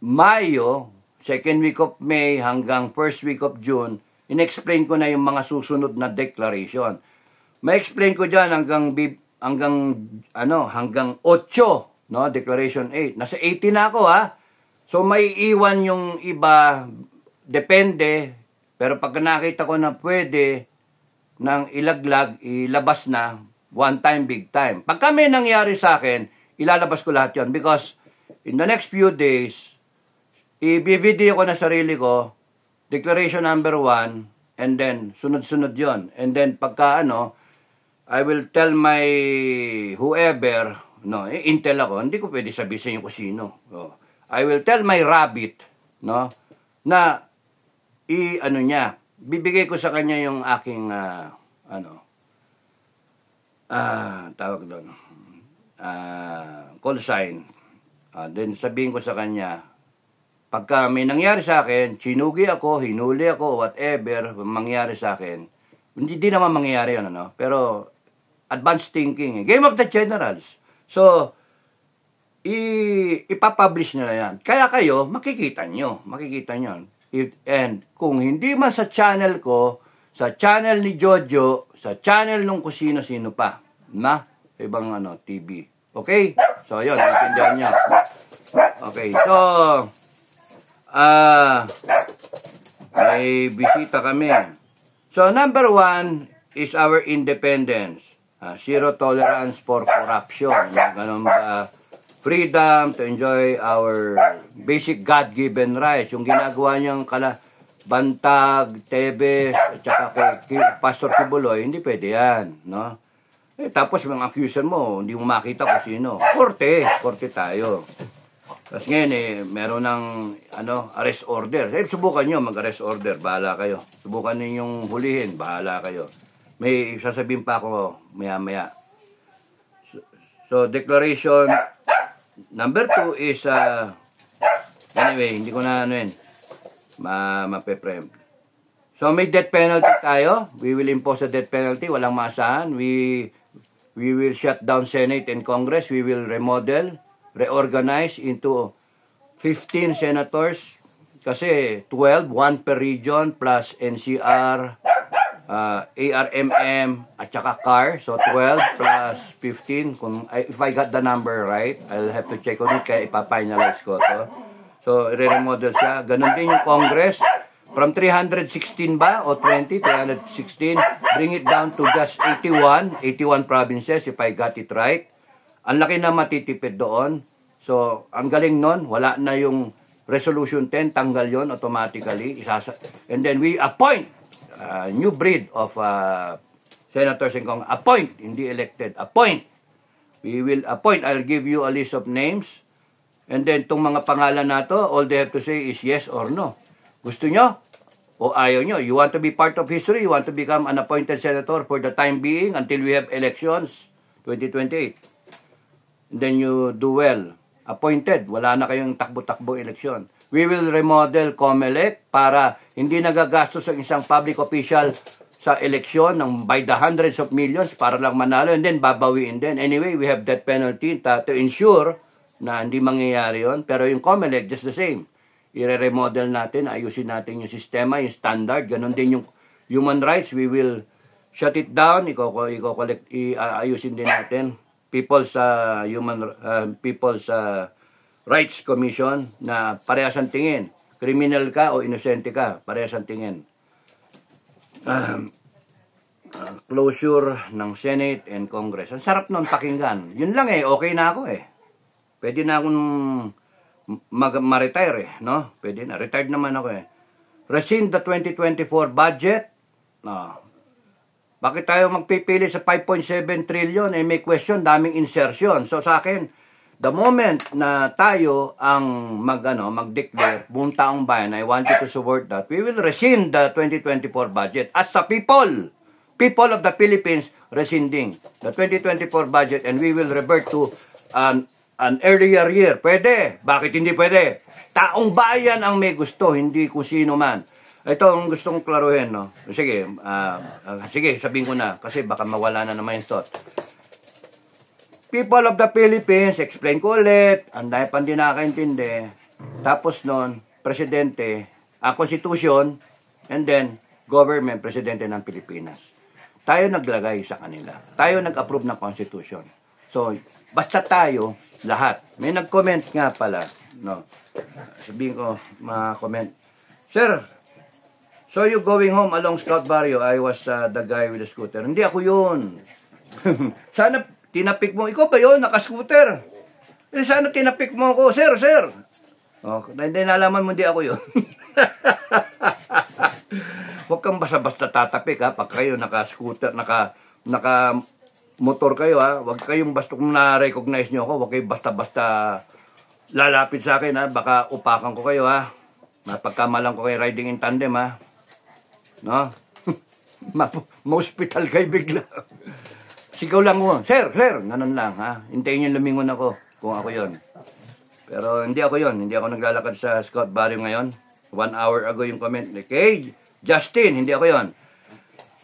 Mayo, second week of May, hanggang first week of June, in-explain ko na yung mga susunod na declaration. Ma-explain ko dyan hanggang 8, no? Declaration 8. Nasa 18 na ako, So, may iwan yung iba, depende, pero pag nakita ko na pwede nang ilaglag, ilabas na, one time, big time. Pag may nangyari sa akin, ilalabas ko lahat yon because in the next few days, i-video ko na sarili ko, Declaration number 1, and then sunod-sunod yon. And then pagka I will tell my whoever, intel ako, hindi ko pwede sabihin sa inyo kung sino. I will tell my rabbit, na bibigay ko sa kanya yung aking tawag doon, call sign. Then sabihin ko sa kanya, pagka may nangyari sa akin, sinugi ako, hinuli ako, whatever mangyari sa akin, hindi naman mangyayari yun, pero advanced thinking. Game of the Generals. So, ipapublish nila yan. Kaya kayo, makikita nyo. And kung hindi man sa channel ko, sa channel ni Jojo, sa channel nung kusino-sino pa, ibang TV. Okay? So, yun, naintindihan nyo. Okay, so, may bisita kami. So, number 1 is our independence. Zero tolerance for corruption. Ganun ba? Freedom to enjoy our basic God-given rights. Yung ginagawa niyang Bantag, Tebes, at saka kay Pastor Kibuloy, hindi pwede yan, tapos mga accuser mo, hindi mo makita kung sino. Korte tayo. Tapos ngayon meron ng arrest order. Subukan nyo mag-arrest order, bahala kayo. Subukan ninyong hulihin, bahala kayo. May sasabihin pa ako maya-maya. So declaration number 2 is anyway, hindi ko na mape-preempt. So may death penalty tayo. We will impose a death penalty, walang maasahan. We will shut down Senate and Congress. We will remodel, reorganize into 15 senators kasi 12, 1 per region plus NCR, ARMM at saka CAR. So 12 plus 15. If I got the number right, I'll have to check on it kaya ipafinalize ko to. So i-remodel siya. Ganun din yung Congress. From 316 ba o 316, bring it down to just 81 provinces if I got it right. Ang laki na matitipid doon. So, ang galing nun, wala na yung Resolution 10, tanggal yon automatically. And then we appoint a new breed of senators and Congress. Appoint, hindi elected. Appoint. We will appoint. I'll give you a list of names. And then, itong mga pangalan na to, all they have to say is yes or no. Gusto nyo? O ayaw nyo? You want to be part of history? You want to become an appointed senator for the time being until we have elections 2028? And then you do well. Appointed. Wala na kayong takbo-takbo eleksyon. We will remodel COMELEC para hindi nagagastos ang isang public official sa eleksyon ng by the hundreds of millions para lang manalo and then babawiin din. Anyway, we have death penalty to ensure na hindi mangyayari yon. Pero yung COMELEC, just the same. I-remodel natin, ayusin natin yung sistema, yung standard, ganun din yung human rights, we will shut it down, ayusin din natin. People's Rights Commission na parehas ang tingin. Criminal ka o inosente ka, parehas ang tingin. Closure ng Senate and Congress. Ang sarap nun pakinggan. Yun lang okay na ako Pwede na akong ma-retire no? Pwede na. Retired naman ako Rescind the 2024 budget. Bakit tayo magpipili sa 5.7 trillion? May question, daming insertion. So sa akin, the moment na tayo ang mag-declare, buong taong bayan, I want you to support that, we will rescind the 2024 budget. As a people of the Philippines, rescinding the 2024 budget and we will revert to an earlier year. Pwede. Bakit hindi pwede? Taong bayan ang may gusto, hindi kung sino man. Ito ang gustong klaruhin, no? Sige, sige, sabihin ko na, kasi baka mawala na naman yung thought. People of the Philippines, explain ko ulit, ang dahil pa hindi nakakaintindi. Tapos nun, presidente, constitution, and then, government, presidente ng Pilipinas. Tayo naglagay sa kanila. Tayo nag-approve ng constitution. So, basta tayo, lahat. May nag-comment nga pala, no? Sabihin ko, comment. Sir, so you going home along Scout Barrio, I was the guy with the scooter. Hindi ako yun. Sana tinapik mo. Ikaw ba yun? Naka-scooter. Sana tinapik mo ako. Sir. Hindi nalaman mo, hindi ako yun. Huwag kang basta-basta tatapik pag kayo naka-scooter, naka-motor kayo Huwag kayong basta kung na-recognize nyo ako, huwag kayong basta-basta lalapit sa akin Baka upakan ko kayo Napagkamalang ko kayo riding in tandem No? Ma-hospital kayo bigla. Sigaw lang mo, sir, ganun lang Hintayin nyo lumingon ako kung ako yon. Pero hindi ako yon. Hindi ako naglalakad sa Scout Barrio ngayon. 1 hour ago yung comment. Okay, Justin, hindi ako yon.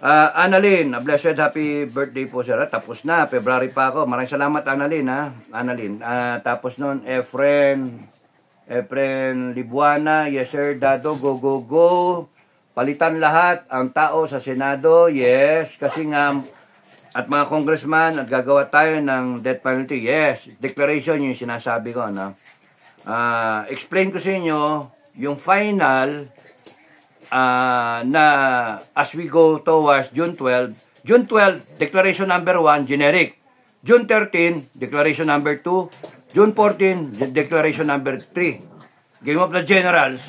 Annalyn, a blessed happy birthday po sir. Tapos na, February pa ako. Maraming salamat Annalyn Annalyn. Tapos nun, Efren Libuana, yes sir, Dado, go. Palitan lahat ang tao sa Senado, yes. Kasi nga, at mga congressman, at gagawa tayo ng death penalty, yes. Declaration yung sinasabi ko, explain ko sa inyo, yung final, na as we go towards June 12, declaration number 1, generic. June 13, declaration number 2. June 14, declaration number 3. Game of the Generals.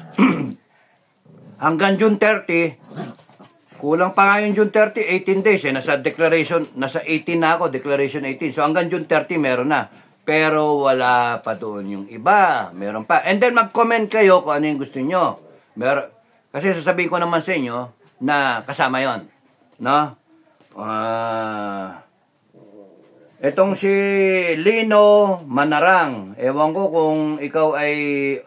Hanggang June 30, kulang pa nga yung June 30, 18 days. Nasa 18 na ako, declaration 18. So hanggang June 30 meron na. Pero wala pa doon yung iba. Meron pa. And then mag-comment kayo kung ano yung gusto nyo. Kasi sasabihin ko naman sa inyo na kasama yon, no? Itong si Lino Manarang, ewan ko kung ikaw ay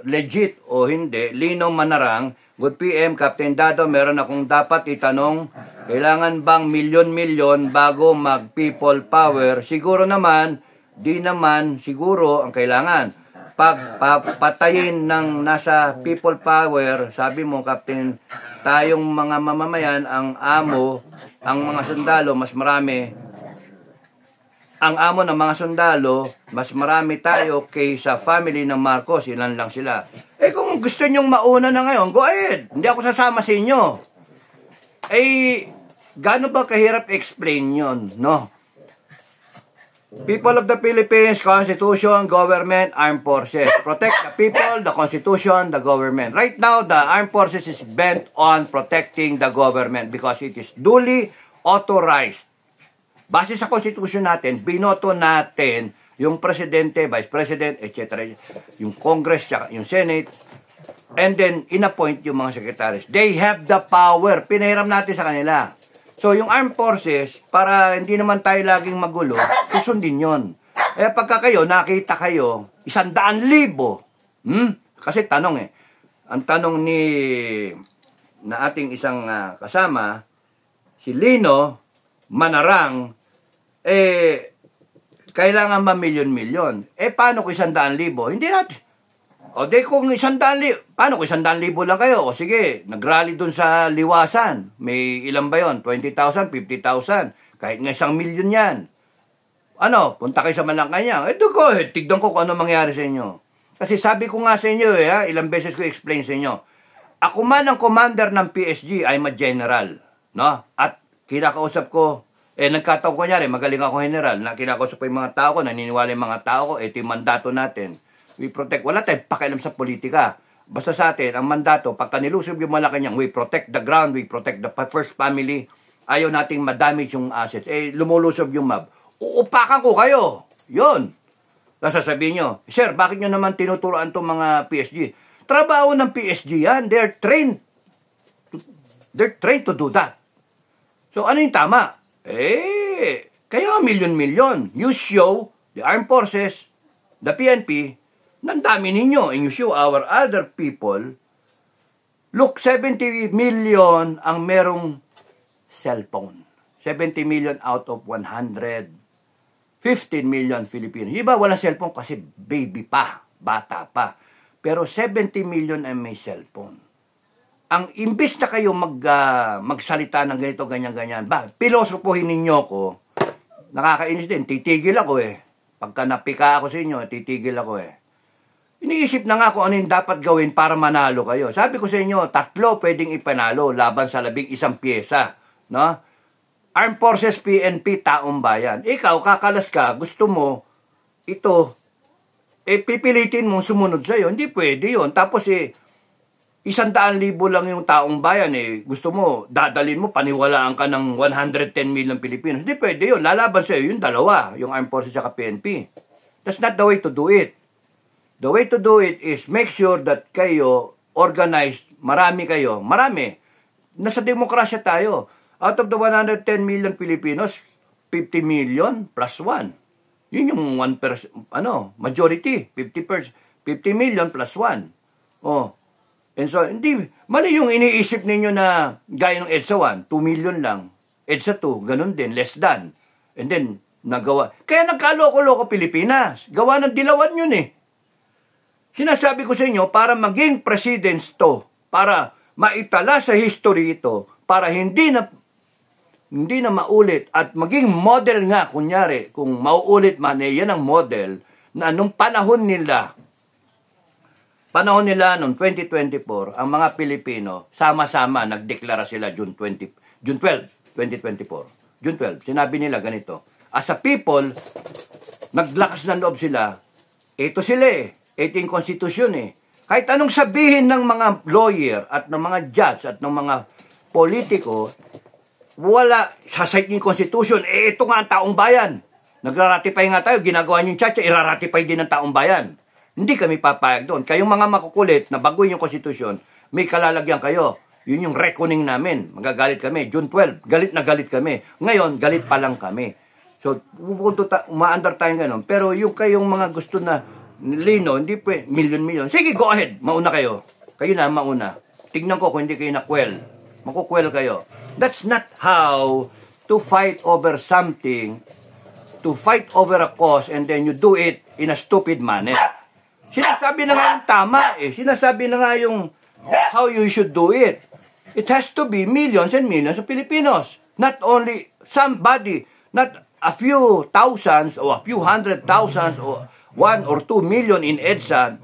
legit o hindi. Lino Manarang, good PM, Captain Dado, meron akong dapat itanong, kailangan bang milyon-milyon bago mag-people power? Siguro naman, di naman siguro ang kailangan. Pag patayin ng nasa people power, sabi mo, Captain, tayong mga mamamayan, ang amo, ang mga sundalo, mas marami. Ang amo ng mga sundalo, mas marami tayo kaysa family ng Marcos, ilan lang sila. Kung gusto nyong mauna na ngayon, go ahead. Hindi ako sasama sa inyo. Gaano ba kahirap explain yun, no? People of the Philippines, Constitution, Government, Armed Forces. Protect the people, the Constitution, the Government. Right now, the Armed Forces is bent on protecting the government because it is duly authorized. Base sa Constitution natin, binoto natin yung Presidente, Vice President, etc. Yung Congress, yung Senate, and then inappoint yung mga secretaries. They have the power. Pinahiram natin sa kanila. So, yung Armed Forces, para hindi naman tayo laging magulo, susundin yun. Pagka kayo, nakita kayo, 100,000. Kasi tanong ang tanong na ating isang kasama, si Lino Manarang, kailangan ba milyon-milyon? Paano kung 100,000? Hindi natin. Kung 100,000, paano kung 100,000 lang kayo? Sige, nag-rally dun sa Liwasan. May ilan ba yun? 20,000, 50,000. Kahit nga 1,000,000 yan. Punta kayo sa Malacanang. Go ahead, tignan ko kung ano mangyari sa inyo. Kasi sabi ko nga sa inyo, ilang beses ko explain sa inyo. Ako man ang commander ng PSG, I'm a general. No? At kinakausap ko, nagkataon ko nyari, magaling ako general. Kinakausap ko yung mga tao ko, naniniwala yung mga tao ko, ito yung mandato natin. We protect. Wala tayong pakialam sa politika. Basta sa atin, ang mandato, pagka nilusob yung Malacanang, we protect the ground, we protect the first family. Ayaw nating madamage yung assets. Lumulusob yung mob. Uupakan ko kayo. Yun. Sasabihin nyo, Sir, bakit nyo naman tinuturoan itong mga PSG? Trabaho ng PSG yan. They're trained to do that. So, ano yung tama? Kaya milyon-milyon. You show the armed forces, the PNP, nandami ninyo, and you show our other people, look, 70 million ang merong cellphone. 70 million out of 115 million Filipinos. Iba walang cellphone kasi baby pa, bata pa. Pero 70 million ay may cellphone. Ang imbis na kayo magsalita ng ganito, ganyan-ganyan, pilosopohin ninyo ko, nakakainis din, titigil ako Pagka napika ako sa inyo, titigil ako Iniisip na nga kung ano yung dapat gawin para manalo kayo. Sabi ko sa inyo, 3 pwedeng ipanalo laban sa 11 pyesa. No? Armed Forces, PNP, taong bayan. Ikaw, kakalas ka, gusto mo, ito, pipilitin mong sumunod sa'yo. Hindi pwede yun. Tapos 100,000 lang yung taong bayan. Gusto mo, dadalin mo, paniwalaan ka ng 110 million Pilipinos. Hindi pwede yun. Lalaban sa'yo yung dalawa, yung Armed Forces at PNP. That's not the way to do it. The way to do it is make sure that kayo organized, marami kayo, marami. Nasa demokrasya tayo. Out of the 110 million Filipinos, 50 million plus 1. Yun yung 1%, majority, 50 million plus 1. And so, hindi, mali yung iniisip ninyo na gaya ng EDSA 1, 2 million lang. EDSA 2, ganun din, less than. And then, nagawa. Kaya nagkaloko-loko Pilipinas. Gawa ng dilawan yun Sinasabi ko sa inyo, para maging presidents to, para maitala sa history ito, para hindi na maulit at maging model nga, kunyari, kung mauulit man, yan ang model, na nung panahon nila noong 2024, ang mga Pilipino, sama-sama, nagdeklara sila June 12, 2024. June 12, sinabi nila ganito, as a people, naglakas ng loob sila, ito sila ito yung konstitusyon Kahit anong sabihin ng mga lawyer at ng mga judge at ng mga politiko, wala, sa site yung konstitusyon, ito nga ang taong bayan. Nagra-ratify nga tayo, ginagawa niyong tiyatsa, ira-ratify din ng taong bayan. Hindi kami papayag doon. Kayong mga makukulit na baguhin yung konstitusyon, may kalalagyan kayo. Yun yung reckoning namin. Magagalit kami. June 12, galit na galit kami. Ngayon, galit pa lang kami. So, umaandar tayong ganun. Pero yung kayong mga gusto na lino, hindi po, million. Sige, go ahead. Mauna kayo. Kayo na, mauna. Tignan ko kung hindi kayo nakwel. Makukwel kayo. That's not how to fight over something, to fight over a cause, and then you do it in a stupid manner. Sinasabi na nga yung tama eh. Sinasabi na nga yung how you should do it. It has to be millions and millions of Filipinos. Not only somebody, not a few thousands or a few hundred thousands or 1 or 2 million in EDSA.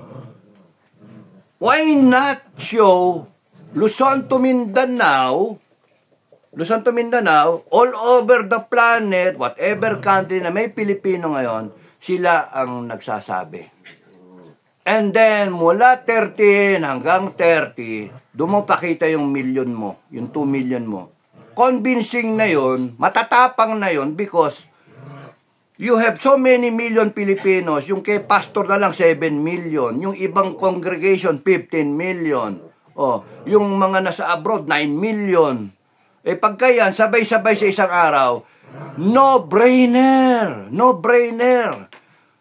Why not show Luzon to Mindanao, all over the planet, whatever country na may Pilipino ngayon, sila ang nagsasabi. And then, mula 13 hanggang 30, doon mo pakita yung million mo, yung 2 million mo. Convincing na yon, matatapang na yon because you have so many million Filipinos, yung kay pastor na lang 7 million, yung ibang congregation 15 million, yung mga nasa abroad 9 million. Pagka yan, sabay-sabay sa isang araw, no-brainer.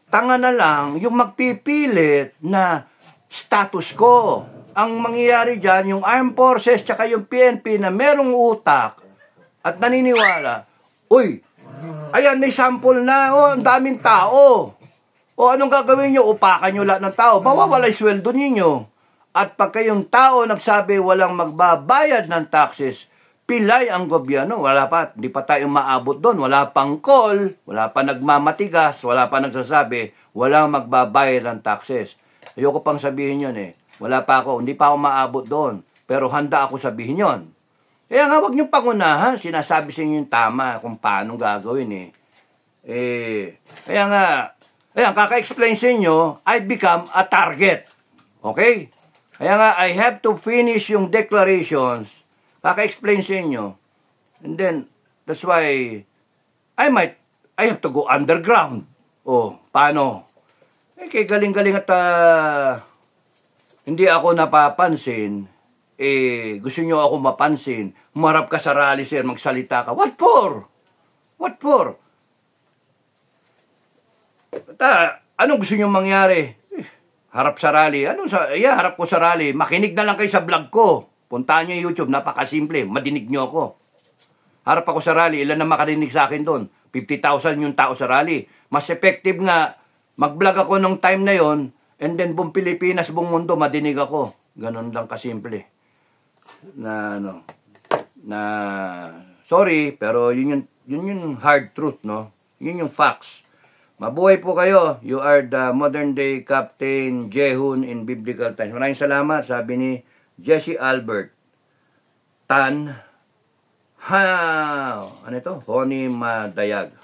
Tanga na lang yung magpipilit na status quo. Ang mangyayari dyan, yung armed forces tsaka yung PNP na merong utak at naniniwala, uy, ayan, may sample na, ang daming tao. Anong gagawin nyo? Upakan nyo lahat ng tao. Mawawala yung sweldo ninyo. At pagka yung tao nagsabi walang magbabayad ng taxes, pilay ang gobyerno. Hindi pa tayo maabot doon. Wala pang call, wala pa nagmamatigas, wala pa nagsasabi, walang magbabayad ng taxes. Ayoko pang sabihin yun eh. Wala pa ako, hindi pa ako maabot doon. Pero handa ako sabihin yon. Kaya nga, huwag niyong pangunahan. Sinasabi sa inyo yung tama kung paano gagawin eh. Kaya nga, ayan, kaka-explain sa inyo, I become a target. Okay? Kaya nga, I have to finish yung declarations. Kaka-explain sa inyo. And then, that's why, I have to go underground. Paano? Kaya galing-galing at hindi ako napapansin. Gusto nyo ako mapansin. Humarap ka sa rally, sir, magsalita ka. What for? Anong gusto nyo mangyari? Harap sa rally. Harap ko sa rally. Makinig na lang kayo sa vlog ko. Puntahan nyo yung YouTube, napakasimple. Madinig nyo ako. Harap ako sa rally. Ilan na makarinig sa akin doon? 50,000 yung tao sa rally. Mas effective nga, mag-vlog ako nung time na yon, and then buong Pilipinas, buong mundo, madinig ako. Ganon lang kasimple. Sorry, pero yun yung hard truth, no? Yun yung facts. Mabuhay po kayo. You are the modern day Captain Jehun in biblical times. Maraming salamat, sabi ni Jesse Albert Tan Honey Madayag.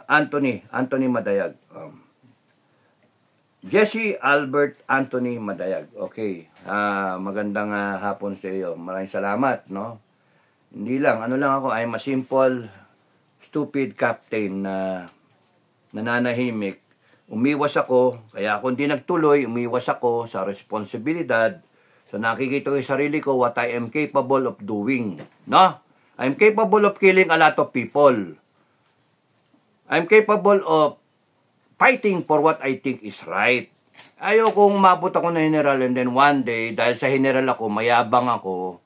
Anthony Madayag. Jesse Albert Anthony Madayag. Okay. Magandang hapon sa iyo. Maraming salamat, no? Hindi lang, ako, I'm a simple, stupid captain na nananahimik. Umiwas ako, kaya kung di nagtuloy, umiwas ako sa responsibilidad. So nakikita ko yung sarili ko what I am capable of doing. No? I'm capable of killing a lot of people. I'm capable of fighting for what I think is right. Ayaw kong mabot ako na general and then one day, dahil sa general ako, mayabang ako,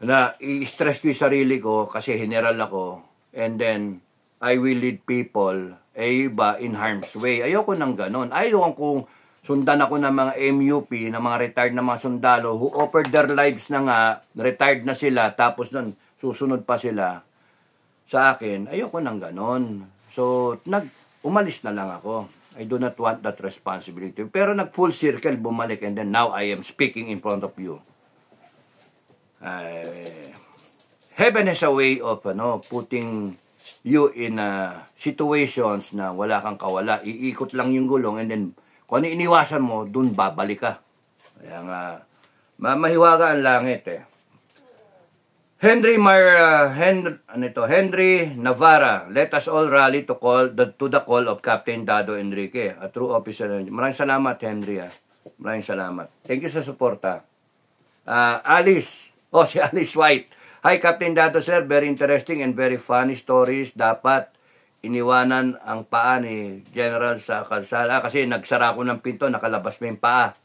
na i-stress ko yung sarili ko kasi general ako, and then I will lead people iba in harm's way. Ayoko nang ganon. Ayoko kung sundan ako ng mga MUP, ng mga retired na mga sundalo who offered their lives na nga, retired na sila, tapos nun, susunod pa sila sa akin. Ayoko nang ganon. So, umalis na lang ako. I do not want that responsibility. Pero nag-full circle, bumalik, and then now I am speaking in front of you. Heaven has a way of putting you in situations na wala kang kawala. Iikot lang yung gulong, and then kung ano iniwasan mo, dun babalik ka. Kaya nga, mahiwaga ang langit Henry Navarra, let us all rally to the call of Captain Dado Enrique, a true officer. Maraming salamat, Henry. Maraming salamat. Thank you sa suporta. Alice, si Alice White. Hi, Captain Dado, sir. Very interesting and very funny stories. Dapat iniwanan ang paa ni General sa kalsada. Kasi nagsara ko ng pinto, nakalabas mo yung paa.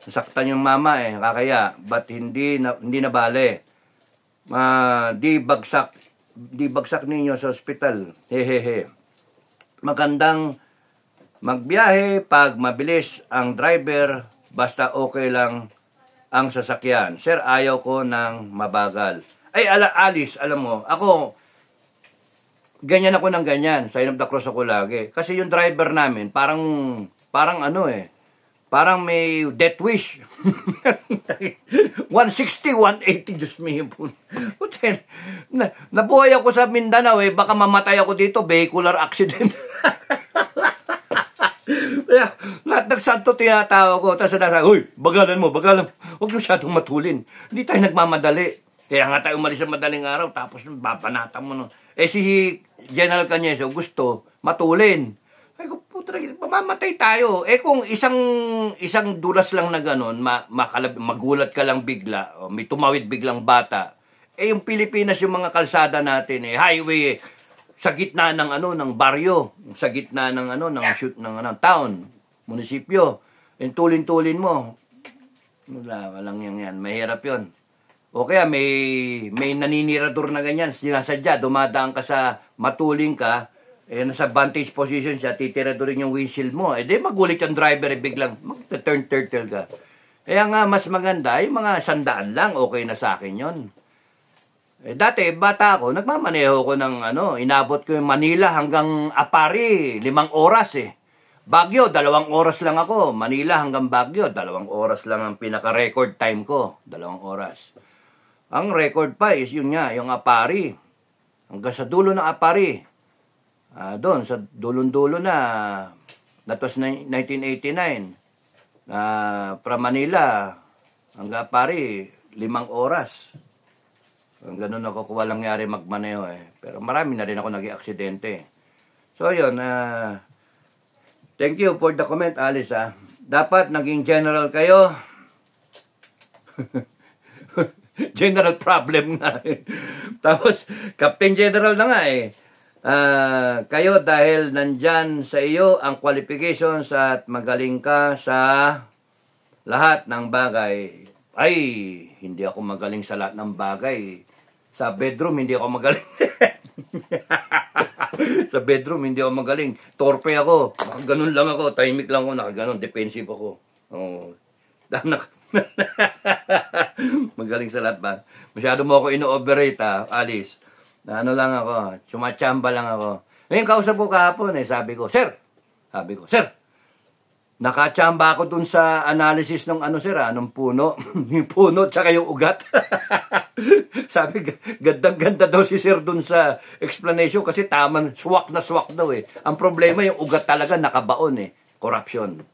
Nasaktan yung mama kakaya. But hindi na bale. Di bagsak ninyo sa ospital. Hehehe. Magandang magbiyahe pag mabilis ang driver, basta okay lang ang sasakyan. Sir, ayaw ko ng mabagal. Ay, Alice, alam mo, ako, ganyan ako ng ganyan. Sign of the cross ako lagi. Kasi yung driver namin, parang parang may death wish. 160, 180, Diyos me. Nabuhay ako sa Mindanao baka mamatay ako dito, vehicular accident. Kaya, lahat ng santo tinatawag ko. Tapos nasa, bagalan mo. Huwag masyadong matulin. Hindi tayo nagmamadali. Kaya nga tayo umalis sa madaling araw, tapos babanatan mo. Si General Cañeso gusto matulin. Ay, puta, mamamatay tayo. Kung isang dulas lang na gano'n, magulat ka lang bigla, o may tumawid biglang bata, yung Pilipinas, yung mga kalsada natin, highway, sa gitna ng ng baryo, sa gitna ng town, munisipyo, yung tulin-tulin mo, walang yan, mahirap yun. O kaya may naninirador na ganyan, sinasadya, dumadaan ka sa matuling ka, nasa vantage position siya, titiradorin yung windshield mo. Di magulit yung driver, biglang mag-turn turtle ka. Kaya nga, mas maganda, yung mga 100 lang, okay na sa akin yon. Dati, bata ako, nagmamaneho ko ng inabot ko yung Manila hanggang Apari, 5 oras Baguio, 2 oras lang ako. Manila hanggang Baguio, 2 oras lang ang pinaka-record time ko, 2 oras. Ang record pa is yun nga, yung Apari. Hanggang sa dulo ng Apari. Doon, sa dulon-dulo na, that was 1989. From Manila, hanggang Apari, 5 oras. Ganun ako kung walang nangyari magmaneho Pero marami na rin ako naging aksidente. So yun, thank you for the comment, Alice. Dapat naging general kayo. General problem nga Tapos, Captain General na nga kayo dahil nandyan sa iyo ang qualifications at magaling ka sa lahat ng bagay. Ay, hindi ako magaling sa lahat ng bagay. Sa bedroom, hindi ako magaling. Sa bedroom, hindi ako magaling. Torpe ako. Ganun lang ako. Tahimik lang ako. Nakaganon. Defensive ako. Magaling sa lahat ba? Masyado mo ako ino-overrate Alice. Ano lang ako, chumachamba lang ako. Ngayon, kausap ko kahapon sabi ko, Sir, nakachamba ako dun sa analysis ng anong puno. Yung puno, tsaka yung ugat. Sabi, gandang-ganda daw si Sir dun sa explanation kasi taman, swak na swak daw Ang problema, yung ugat talaga nakabaon corruption.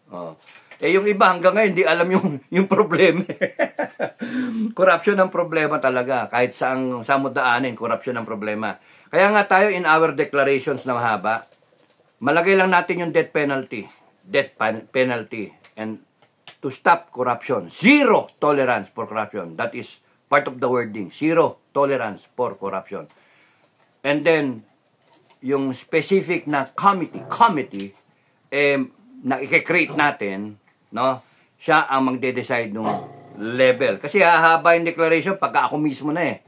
Yung iba hanggang ngayon, hindi alam yung problema. Corruption ang problema talaga. Kahit saan mo daanin, corruption ang problema. Kaya nga tayo in our declarations na mahaba, malagay lang natin yung death penalty. Death penalty. And to stop corruption. Zero tolerance for corruption. That is part of the wording. Zero tolerance for corruption. And then, yung specific na committee, na i-create natin, siya ang magde-decide ng level. Kasi hahaba yung declaration pagka ako mismo na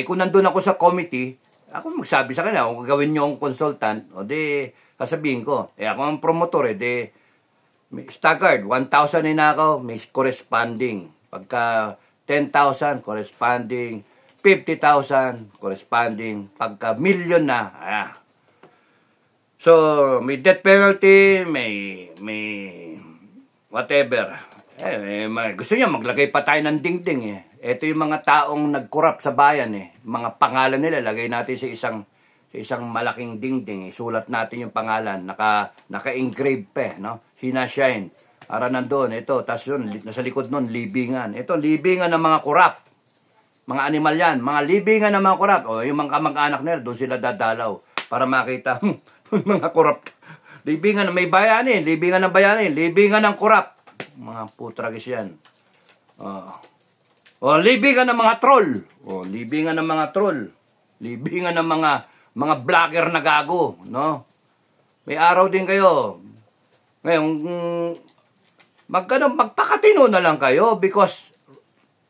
kung nandun ako sa committee, ako magsabi sa kanila, kung gawin nyo ang consultant, sasabihin ko, ako ang promotor, staggered, 1,000 ako, may corresponding. Pagka 10,000, corresponding. 50,000, corresponding. Pagka million na, So, may death penalty, may whatever. Gusto niya, maglagay pa tayo ng dingding Ito yung mga taong nag-corrupt sa bayan Mga pangalan nila, lagay natin sa isang malaking dingding Sulat natin yung pangalan, naka-engrave pa Sinashine. Para nandun, ito, tas yun, nasa likod nun, libingan. Ito, libingan ng mga corrupt. Mga animal yan. Mga libingan ng mga korap. O, yung mga kamag-anak nila, doon sila dadalaw. Para makita, mga korap. Libingan ng may bayanin. Libingan ng bayanin. Libingan ng korap. Mga putragis yan. O, libingan ng mga troll. O, libingan ng mga troll. Libingan ng mga vlogger na gago. No? May araw din kayo. Ngayon, magpakatino na lang kayo because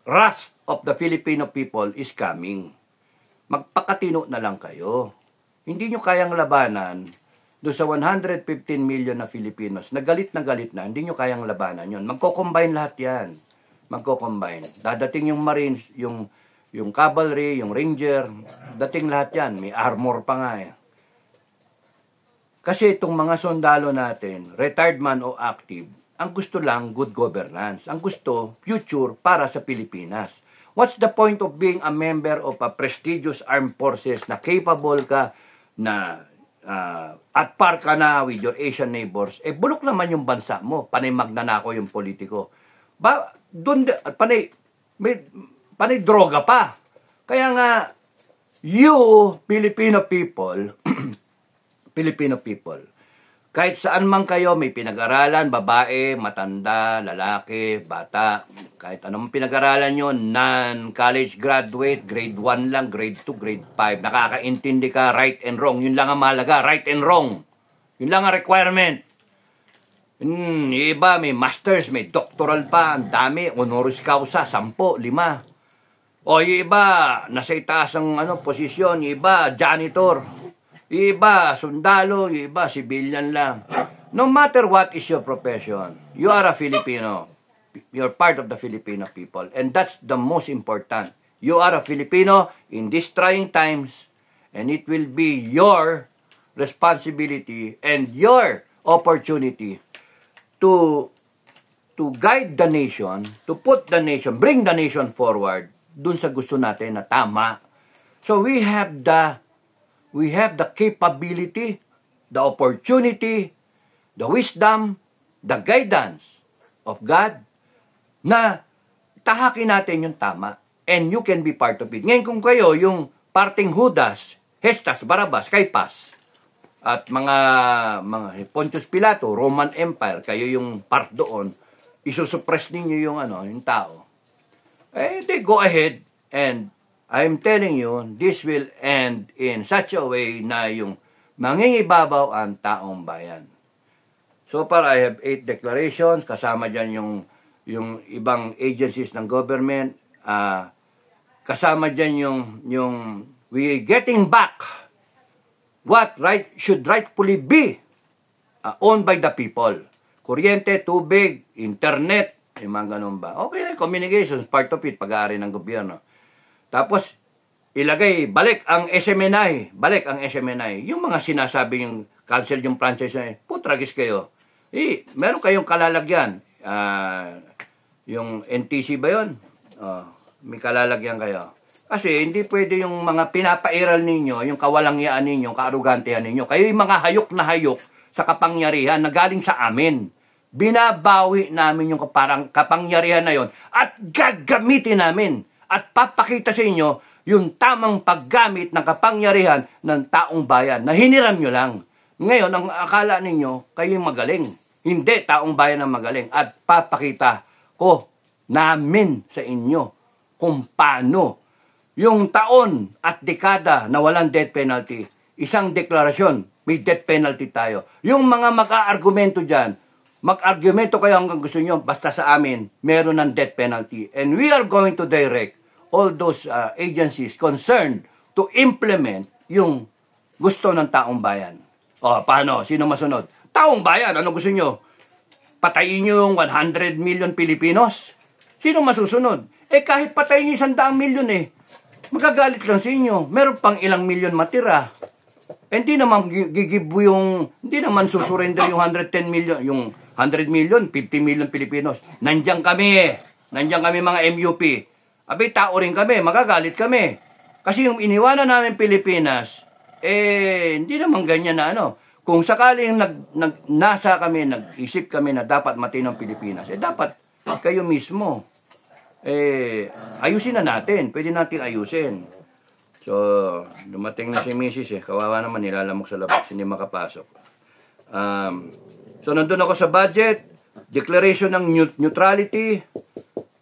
wrath of the Filipino people is coming. Magpakatino na lang kayo. Hindi nyo kayang labanan doon sa 115 million na Filipinos. Nagalit na galit na. Hindi nyo kayang labanan yun. Magko-combine lahat yan. Magko-combine. Dadating yung Marines, yung Cavalry, yung Ranger. Dating lahat yan. May armor pa nga eh. Kasi itong mga sundalo natin, retired man o active, ang gusto lang good governance. Ang gusto, future para sa Pilipinas. What's the point of being a member of a prestigious armed forces na capable ka na at par ka na with your Asian neighbors? Eh, bulok naman yung bansa mo. Panay magnanako yung politiko. Panay droga pa. Kaya nga, you, Filipino people, kahit saan man kayo, may pinag-aralan, babae, matanda, lalaki, bata, kahit anong pinag-aralan nyo, non-college graduate, grade 1 lang, grade 2, grade 5, nakakaintindi ka, right and wrong, yun lang ang mahalaga, right and wrong. Yun lang ang requirement. Yung iba, may masters, may doctoral pa, ang dami, honoris causa, 10, 5. O yung iba, nasa itaas ang posisyon, yung iba, janitor. Iba, sundalo, iba, civilian lang. No matter what is your profession, you are a Filipino. You're part of the Filipino people. And that's the most important. You are a Filipino in these trying times. And it will be your responsibility and your opportunity to guide the nation, to put the nation, bring the nation forward dun sa gusto natin na tama. So we have the capability, the opportunity, the wisdom, the guidance of God na tahakin natin yung tama. And you can be part of it. Ngayon kung kayo, yung parting Judas, Hestas, Barabas, Caiphas, at mga Pontius Pilato, Roman Empire, kayo yung part doon, isusuppress ninyo yung tao. Eh, they go ahead and I'm telling you, this will end in such a way na yung mangingibabaw ang taong bayan. So far, I have 8 declarations. Kasama dyan yung ibang agencies ng government. Kasama dyan yung we getting back what should rightfully be owned by the people. Kuryente, tubig, internet, yung mga ganun ba. Okay, communications, part of it, pag-aari ng gobyerno. Tapos, balik ang SMNI. Yung mga sinasabi yung cancel yung franchise na putragis kayo. Meron kayong kalalagyan. Yung NTC ba yun? May kalalagyan kayo. Kasi hindi pwede yung mga pinapairal ninyo, yung kawalangyaan ninyo, kaarugantehan ninyo. Kayo yung mga hayok na hayok sa kapangyarihan na galing sa amin. Binabawi namin yung kapangyarihan na yon at gagamitin namin. At papakita sa inyo yung tamang paggamit ng kapangyarihan ng taong bayan na hiniram nyo lang. Ngayon, ang akala ninyo, kayo magaling. Hindi, taong bayan ang magaling. At papakita ko namin sa inyo kung paano yung taon at dekada na walang death penalty, isang deklarasyon, may death penalty tayo. Yung mga maka-argumento dyan, mag-argumento kayo hanggang gusto nyo, basta sa amin, meron ng death penalty. And we are going to direct all those agencies concerned to implement yung gusto ng taong bayan. O, paano? Sino masunod? Taong bayan, ano gusto nyo? Patayin nyo yung 100 million Pilipinos? Sino masusunod? Eh, kahit patayin nyo 100 million magagalit lang sa inyo. Meron pang ilang million matira. Hindi naman hindi naman susurrender yung 110 million, yung 100 million, 50 million Pilipinos. Nandiyan kami mga MUP. Abay, tao rin kami, magagalit kami. Kasi yung iniwanan namin Pilipinas, hindi naman ganyan na Kung sakaling nag-isip kami na dapat matinong Pilipinas, dapat kayo mismo. ayusin na natin. Pwede natin ayusin. So, dumating na si Mrs. Kawawa naman, nilalamok sa labas, hindi makapasok. So, nandun ako sa budget, declaration ng neutrality,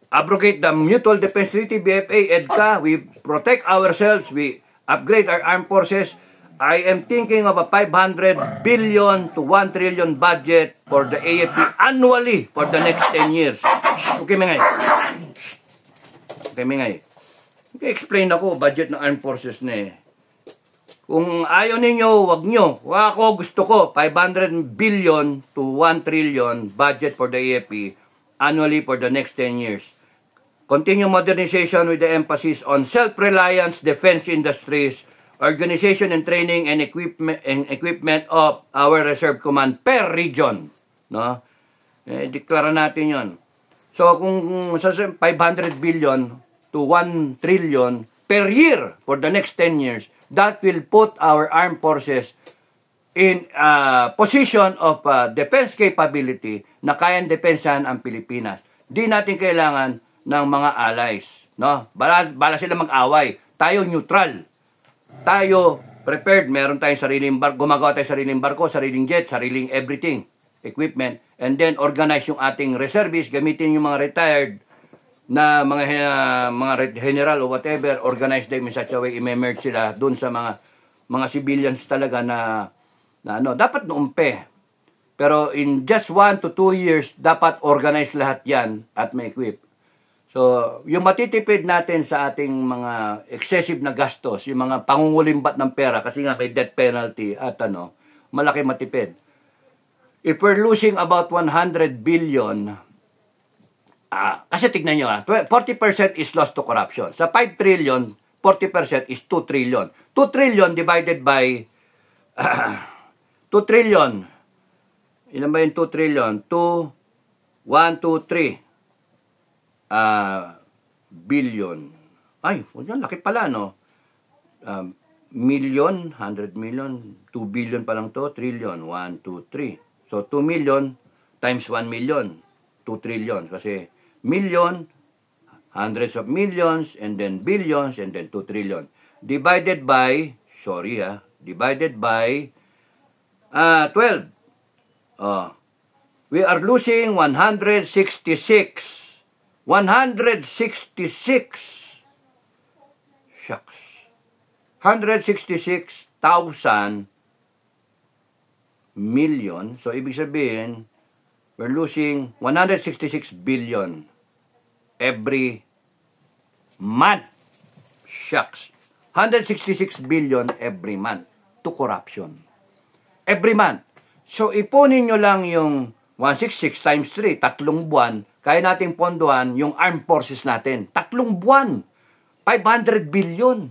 abrogate the Mutual Defense Treaty, BFA, EDCA, we protect ourselves, we upgrade our armed forces. I am thinking of a 500 billion to 1 trillion budget for the AFP annually for the next 10 years. Okay, Mingay. Okay, Mingay. Okay, explain ako, budget ng armed forces na eh. Kung ayaw ninyo, wag nyo. Ako, gusto ko, 500 billion to 1 trillion budget for the AFP annually for the next 10 years. Continue modernization with the emphasis on self-reliance defense industries, organization and training and equipment of our reserve command per region. No? Deklara natin yon. So, kung sa 500 billion to 1 trillion per year for the next 10 years, that will put our armed forces in a position of defense capability na kayang depensahan ang Pilipinas. Di natin kailangan ng mga allies. No? Bala sila mag-away. Tayo neutral. Tayo prepared. Meron tayong sariling barko. Gumagawa tayong sariling barko, sariling jet, sariling everything. Equipment. And then organize yung ating reservists. Gamitin yung mga retired na mga general o whatever. Organize them in such a way. I-merge sila dun sa mga civilians talaga na ano. Dapat noumpe. Pero in just 1 to 2 years, dapat organize lahat yan at ma-equip. So, yung matitipid natin sa ating mga excessive na gastos, yung mga pangungulimbat ng pera, kasi nga may death penalty at malaki matipid. If we're losing about 100 billion, kasi tignan nyo 40% is lost to corruption. Sa 5 trillion, 40% is 2 trillion. 2 trillion divided by 2 trillion. Ilan ba yung 2 trillion? 2, 1, 2, 3. Billion. Ay, laki pala, no? Million, 100 million, 2 billion pa lang to, trillion, 1, 2, 3. So, 2 million times 1 million, 2 trillion. Kasi, million, hundreds of millions, and then billions, and then 2 trillion. Divided by, divided by 12. We are losing 166. 166. Shucks. 166,000 million. So, ibig sabihin, we're losing 166 billion every month. Shucks. 166 billion every month to corruption. Every month. So, ipunin nyo lang yung 166 times 3, 3 buwan, kaya nating pondohan yung armed forces natin. 3 buwan. 500 billion.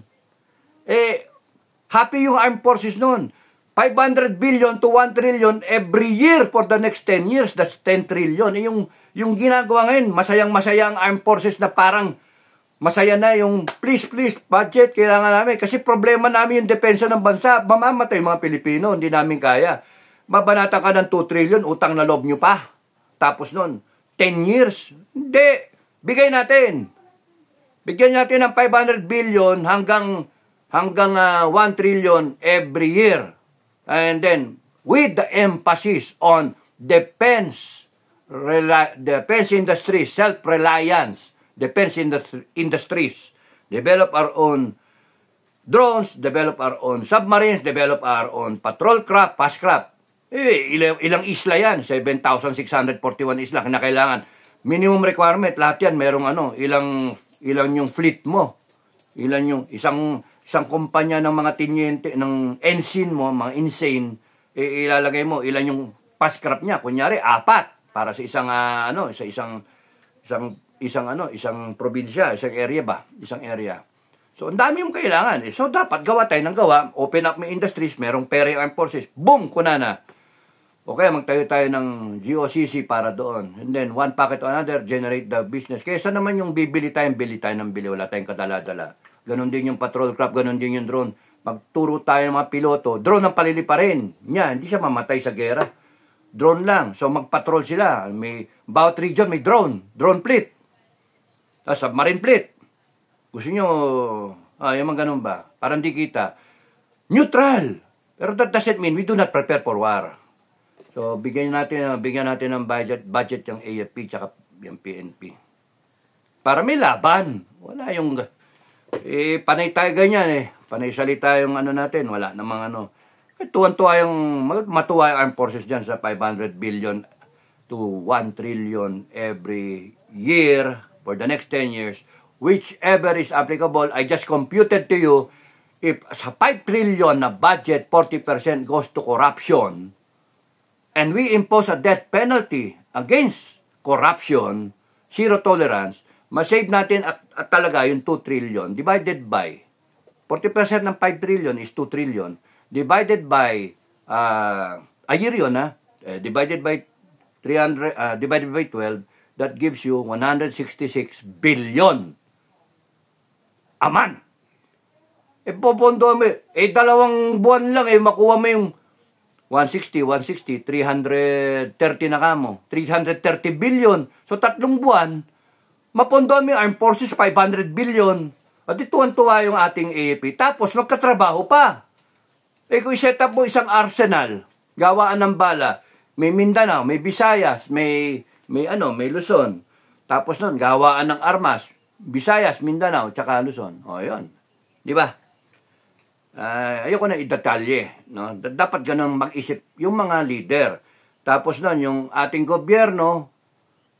Happy yung armed forces nun. 500 billion to 1 trillion every year for the next 10 years. That's 10 trillion. Yung ginagawa ngayon, masayang-masaya ang armed forces na parang masaya na yung please, budget, kailangan namin. Kasi problema namin yung depensa ng bansa. Mamamatay mga Pilipino, hindi namin kaya. Mabanata ka ng 2 trillion, utang na loob nyo pa. Tapos nun, 10 years. Hindi. Bigay natin. Bigyan natin ng 500 billion hanggang 1 trillion every year. And then, with the emphasis on defense industry, self-reliance, defense industries, develop our own drones, develop our own submarines, develop our own patrol craft, fast craft. Ilang isla yan? 7,641 isla. Kinakailangan. Minimum requirement, lahat yan. Merong ilang yung fleet mo. Ilan yung isang kumpanya ng mga tinyente, ng ensign mo, mga insane, ilalagay mo, ilan yung fast craft niya. Kunyari, 4 para sa isang probinsya, isang area ba? Isang area. So, ang dami yung kailangan. So, dapat gawa tayo ng gawa. Open up may industries, merong pera yung armed forces. Boom! Kunana. Okay, magtayo tayo ng GOCC para doon. And then, one packet or another, generate the business. Kaysa naman yung bili tayo ng bili. Wala tayong kadala-dala. Ganon din yung patrol craft, ganon din yung drone. Magturo tayo ng mga piloto, drone ang palili pa rin. Hindi siya mamatay sa gera. Drone lang. So, magpatrol sila. Bawat region may drone fleet. Submarine fleet. Gusto nyo, yung mga ganun ba? Parang di kita. Neutral. Pero that doesn't mean we do not prepare for war. So, bigyan natin ng budget yung AFP tsaka yung PNP. Para may laban. Wala yung, panay tayo ganyan Panay salita yung ano natin. Wala namang ano. Tuwan-tuwa matuwa yung armed forces dyan sa 500 billion to 1 trillion every year for the next 10 years. Whichever is applicable, I just computed to you, if sa 5 trillion na budget, 40% goes to corruption, and we impose a death penalty against corruption, zero tolerance, masave natin at talaga yung 2 trillion divided by 40% ng 5 trillion is 2 trillion divided by a year yun divided by 300 divided by 12, that gives you 166 billion a month. Popondo mo, 2 buwan lang makuha mo yung 160, 330 na kamo. 330 billion. So, 3 buwan, mapondo mo yung armed forces, 500 billion. At tuwan-tuwa yung ating AFP. Tapos, magkatrabaho pa. Kung i-set up mo isang arsenal, gawaan ng bala, may Mindanao, may Visayas, may Luzon. Tapos nun, gawaan ng armas, Visayas, Mindanao, tsaka Luzon. O, yun. Di ba? Ayoko na i-detalye. No? Dapat ganun mag-isip yung mga leader. Tapos nun, yung ating gobyerno,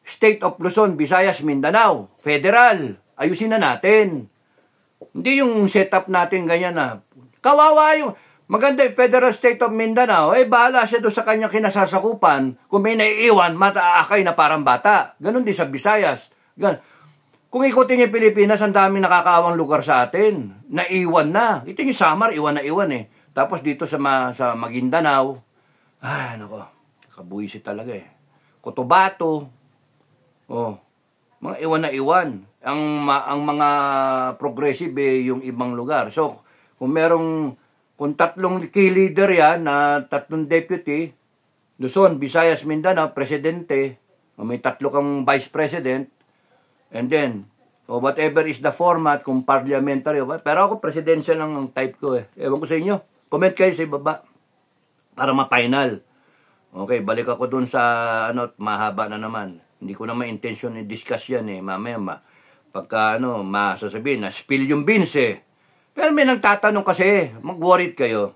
State of Luzon, Visayas, Mindanao, Federal, ayusin na natin. Hindi yung setup natin ganyan na. Kawawa yung, maganda yung Federal State of Mindanao, bahala siya doon sa kanyang kinasasakupan. Kung may naiiwan, mataakay na parang bata. Ganun din sa Visayas. Kung ikutin yung Pilipinas, ang daming nakakaawang lugar sa atin. Naiwan na. Ito yung Samar, iwan na iwan Tapos dito sa Maguindanao, nako, kabuisit talaga Cotabato, mga iwan na iwan. Ang mga progressive yung ibang lugar. So, kung 3 key leader yan, na 3 deputy, Luzon, Visayas, Mindanao, presidente, may 3 kang vice president, and then, whatever is the format, kung parliamentary, pero ako presidential lang ang type ko Ewan ko sa inyo. Comment kayo sa ibaba para ma-final. Okay, balik ako dun sa, mahaba na naman. Hindi ko naman intention i-discuss yan mamaya pagka, masasabihin na spill yung beans Pero may nagtatanong kasi, mag-worried kayo.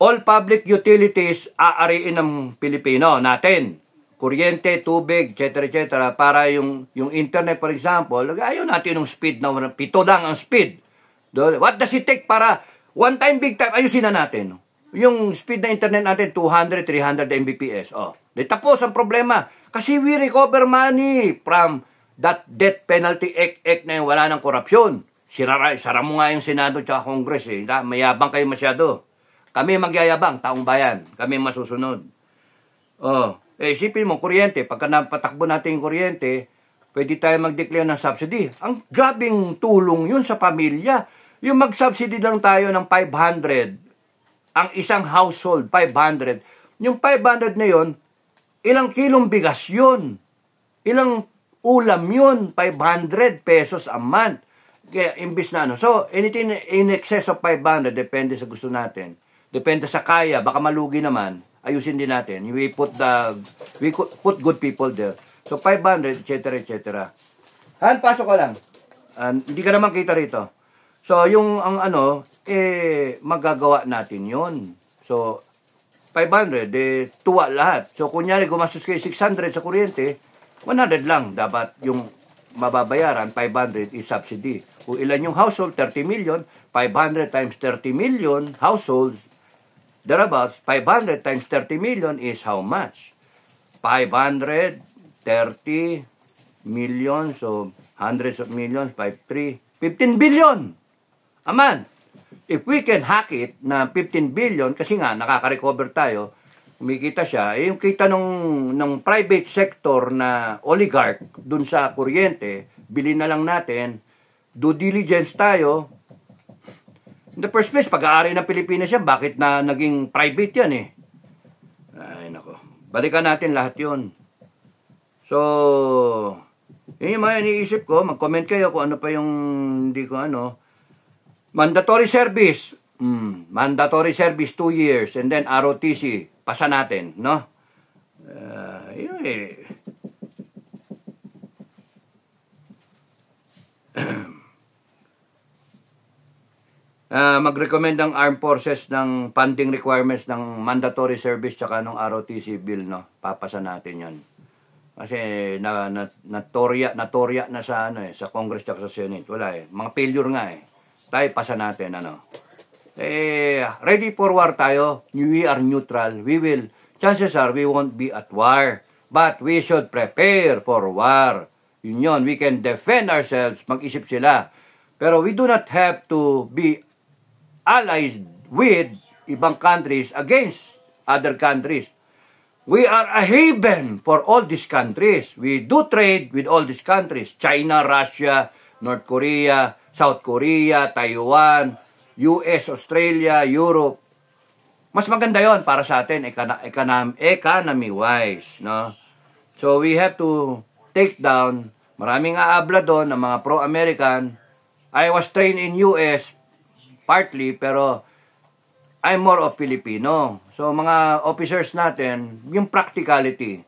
All public utilities aariin ng Pilipino natin. Kuryente, tubig, etc. Para yung internet, for example, ayaw natin yung speed na 7 lang ang speed. What does it take para one time, big time, ayusin na natin. Yung speed na internet natin, 200, 300 Mbps. Tapos ang problema. Kasi we recover money from that death penalty act na yung wala ng korupsyon. Sara mo nga yung Senado at Congress Mayabang kayo masyado. Kami magyayabang, taong bayan. Kami masusunod. Isipin mo, kuryente. Pagka napatakbo natin yung kuryente, pwede tayo mag-declare ng subsidy. Ang grabing tulong yun sa pamilya. Yung mag-subsidy lang tayo ng 500, ang isang household, 500. Yung 500 na yun, ilang kilong bigas yun? Ilang ulam yun? 500 pesos a month. Kaya, imbis na So, anything in excess of 500, depende sa gusto natin. Depende sa kaya, baka malugi naman. Ayusin din natin. We put good people there. So, 500, etc. Han, pasok ka lang. Hindi ka naman kita rito. So, magagawa natin yon. So, 500, tuwa lahat. So, kunyari, gumastos kayo 600 sa kuryente, 100 lang dapat yung mababayaran, 500 is subsidy. Kung ilan yung household, 30 million, 500 times 30 million households, thereabouts, 500 times 30 million is how much? 530 million, so hundreds of millions, 15 billion a month. If we can hack it na 15 billion, kasi nga, nakaka-recover tayo, kumikita siya, yung kita ng private sector na oligarch dun sa kuryente, bilhin na lang natin, due diligence tayo. In the first place, pag-aari ng Pilipinas yan, bakit na naging private yan Ay, nako. Balikan natin lahat yun. So, Yun yung mga iniisip ko. Mag-comment kayo kung ano pa yung hindi ko ano. Mandatory service. Mandatory service 2 years and then ROTC. Pasa natin, no? Yun eh. Mag-recommend ang Armed Forces ng funding requirements ng mandatory service tsaka ng ROTC bill, no? Papasa natin yon. Kasi natorya na sa ano sa Congress at sa Senate. Wala eh. Mga failure nga eh. Tayo pasa natin ano. Ready for war tayo. We are neutral. Chances are we won't be at war. But we should prepare for war. Yun. We can defend ourselves. Mag-isip sila. Pero we do not have to be allies with ibang countries against other countries. We are a haven for all these countries. We do trade with all these countries. China, Russia, North Korea, South Korea, Taiwan, US, Australia, Europe. Mas maganda yon para sa atin economy-wise. No? So we have to take down, maraming aabla doon ng mga pro-American. I was trained in US partly, pero I'm more of Filipino. So, mga officers natin, yung practicality.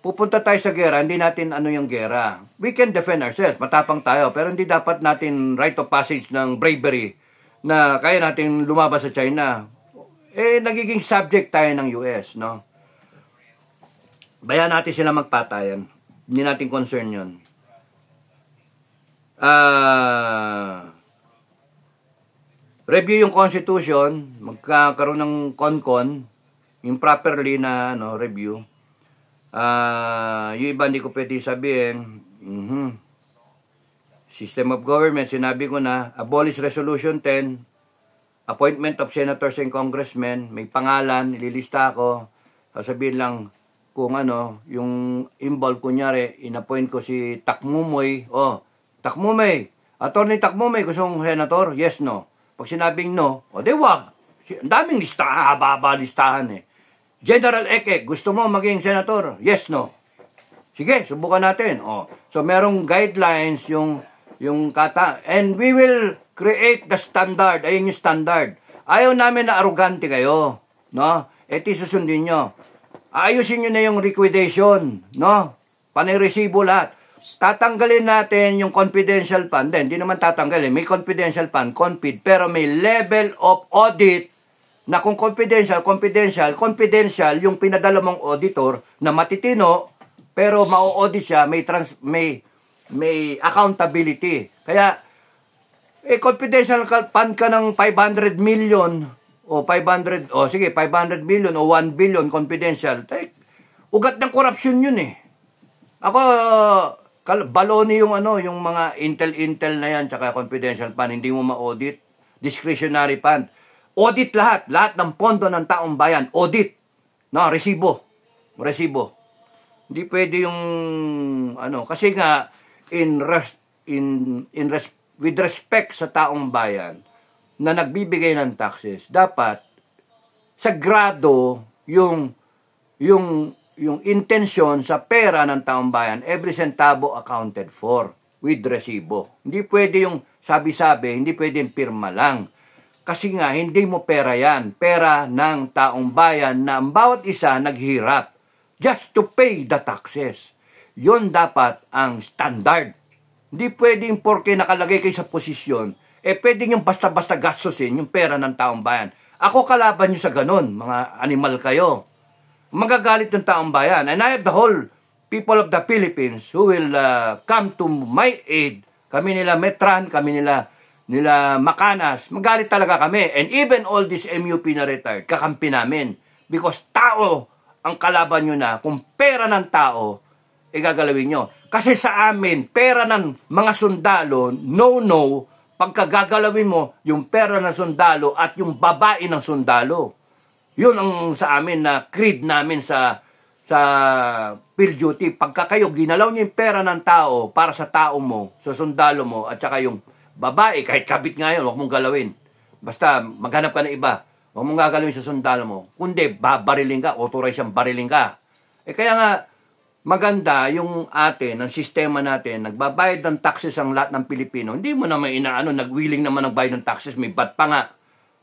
Pupunta tayo sa gera, hindi natin ano yung gera. We can defend ourselves, matapang tayo, pero hindi dapat natin right of passage ng bravery na kaya natin lumabas sa China. Nagiging subject tayo ng US, no? Bayan natin sila magpatayan. Hindi natin concern yun. Review yung Constitution, magkakaroon ng CONCON, yung properly na review. Yung iba hindi ko pwede sabihin. System of government, sinabi ko na, abolish Resolution 10, appointment of senators and congressmen, may pangalan, ililista ko, sasabihin lang kung yung involved, kunyari, inappoint ko si Takmumoy, Takmumoy, Attorney Takmumoy, gustong senator? Yes, no. Pag sinabing no, di wag. Ang daming listahan, haba-haba listahan eh. General Eke, gusto mo maging senator? Yes, no. Sige, subukan natin. So merong guidelines yung kata. And we will create the standard. Ayun yung standard. Ayaw namin na arrogante kayo. No? Susundin nyo. Ayusin nyo na yung liquidation. No? Paniresibo lahat. Tatanggalin natin yung confidential fund. Hindi naman tatanggalin. May confidential fund, confid, pero may level of audit na kung confidential yung pinadala mong auditor na matitino, pero mau-audit siya, may accountability. Kaya, confidential fund ka ng 500 million o 500 million o 1 billion confidential. Ugat ng corruption yun eh. Ako, baloni yung mga intel na yan, tsaka confidential fund, hindi mo ma-audit. Discretionary fund. Audit lahat ng pondo ng taong bayan, audit. No, resibo. Hindi pwede yung, kasi nga, with respect sa taong bayan, na nagbibigay ng taxes, dapat, sagrado yung intensyon sa pera ng taong bayan, every centavo accounted for with resibo. Hindi pwede yung sabi-sabi, hindi pwede yung pirma lang. Kasi nga, hindi mo pera yan. Pera ng taong bayan na ang bawat isa naghirap just to pay the taxes. Yun dapat ang standard. Hindi pwede yung porke nakalagay kayo sa posisyon, pwede yung basta-basta gastusin yung pera ng taong bayan. Ako kalaban nyo sa ganun, mga animal kayo. Magagalit ng taong bayan. And I have the whole people of the Philippines who will come to my aid. Kami nila Metran, kami nila Makanas. Magalit talaga kami. And even all this MUP na retired, kakampi namin. Because tao ang kalaban nyo na. Kung pera ng tao, gagalawin nyo. Kasi sa amin, pera ng mga sundalo, no. Pagkagagalawin mo, yung pera ng sundalo at yung babae ng sundalo. Yun ang sa amin na creed namin sa field duty. Pagka kayo ginalaw niyo yung pera ng tao para sa tao mo, sa sundalo mo, at saka yung babae, kahit kabit nga yun, huwag mong galawin. Basta maghanap ka ng iba. Huwag mong gagalawin sa sundalo mo. Kundi, babarilin ka, authorized siyang barilin ka. Kaya nga, maganda yung atin, ang sistema natin, nagbabayad ng taxes ang lahat ng Pilipino. Hindi mo naman inaano, nagwilling naman ng bayad ng taxes, may bat pa nga.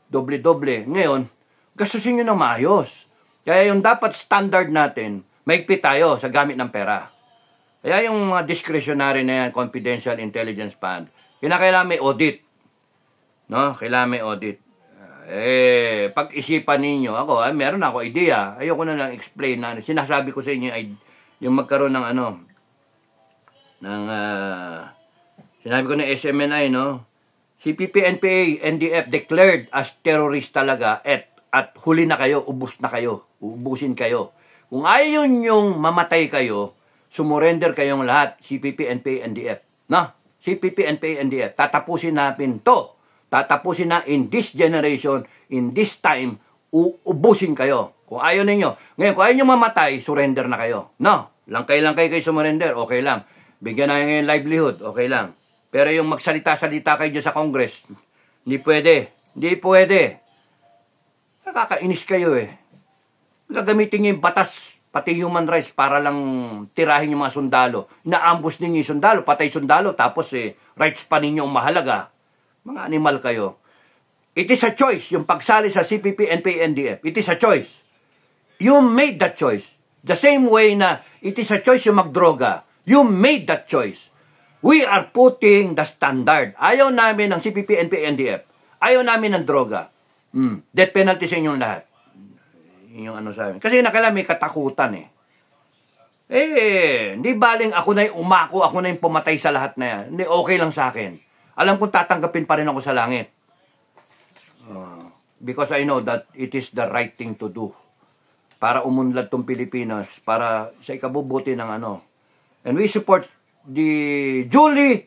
Doble-doble. Ngayon, gastusin nyo na maayos. Kaya yung dapat standard natin, maigpit tayo sa gamit ng pera. Kaya yung mga discretionary na yan, confidential intelligence fund, kinakailangan may audit. No? Kailangan may audit. Pag-isipan ninyo, ako, meron ako idea. Ayoko na lang explain na. Sinasabi ko sa inyo ay yung magkaroon ng sinabi ko na SMNI, no? CPP, NPA, NDF declared as terrorist talaga at huli na kayo, ubus na kayo, ubusin kayo. Kung ayaw yung mamatay kayo, sumurrender kayong lahat, CPP, NPA, NDF. No? CPP, NPA, NDF. Tatapusin natin to. Tatapusin na in this generation, in this time, ubusin kayo. Kung ayaw ninyo. Ngayon, kung ayaw nyo mamatay, surrender na kayo. No. Langkay-langkay kayo sumurrender, okay lang. Bigyan na yung livelihood, okay lang. Pero yung magsalita-salita kayo dyan sa Congress, hindi pwede. Hindi pwede. Nakakainis kayo eh. Gagamitin nyo yung batas, pati human rights, para lang tirahin yung mga sundalo. Inaambus ninyo yung sundalo, patay sundalo, tapos rights pa ninyo ang mahalaga. Mga animal kayo. It is a choice, yung pagsali sa CPP, NPA, NDF. It is a choice. You made that choice. The same way na it is a choice yung magdroga. You made that choice. We are putting the standard. Ayaw namin ng CPP, NPA, NDF. Ayaw namin ng droga. Death penalty sa inyong lahat. Yung sa amin. Kasi nakala may katakutan eh. Hindi baling ako na yung umako, ako na yung pumatay sa lahat na yan. Hindi, okay lang sa akin. Alam kong tatanggapin pa rin ako sa langit. Because I know that it is the right thing to do. Para umunlad tong Pilipinas, para sa ikabubuti ng And we support the duly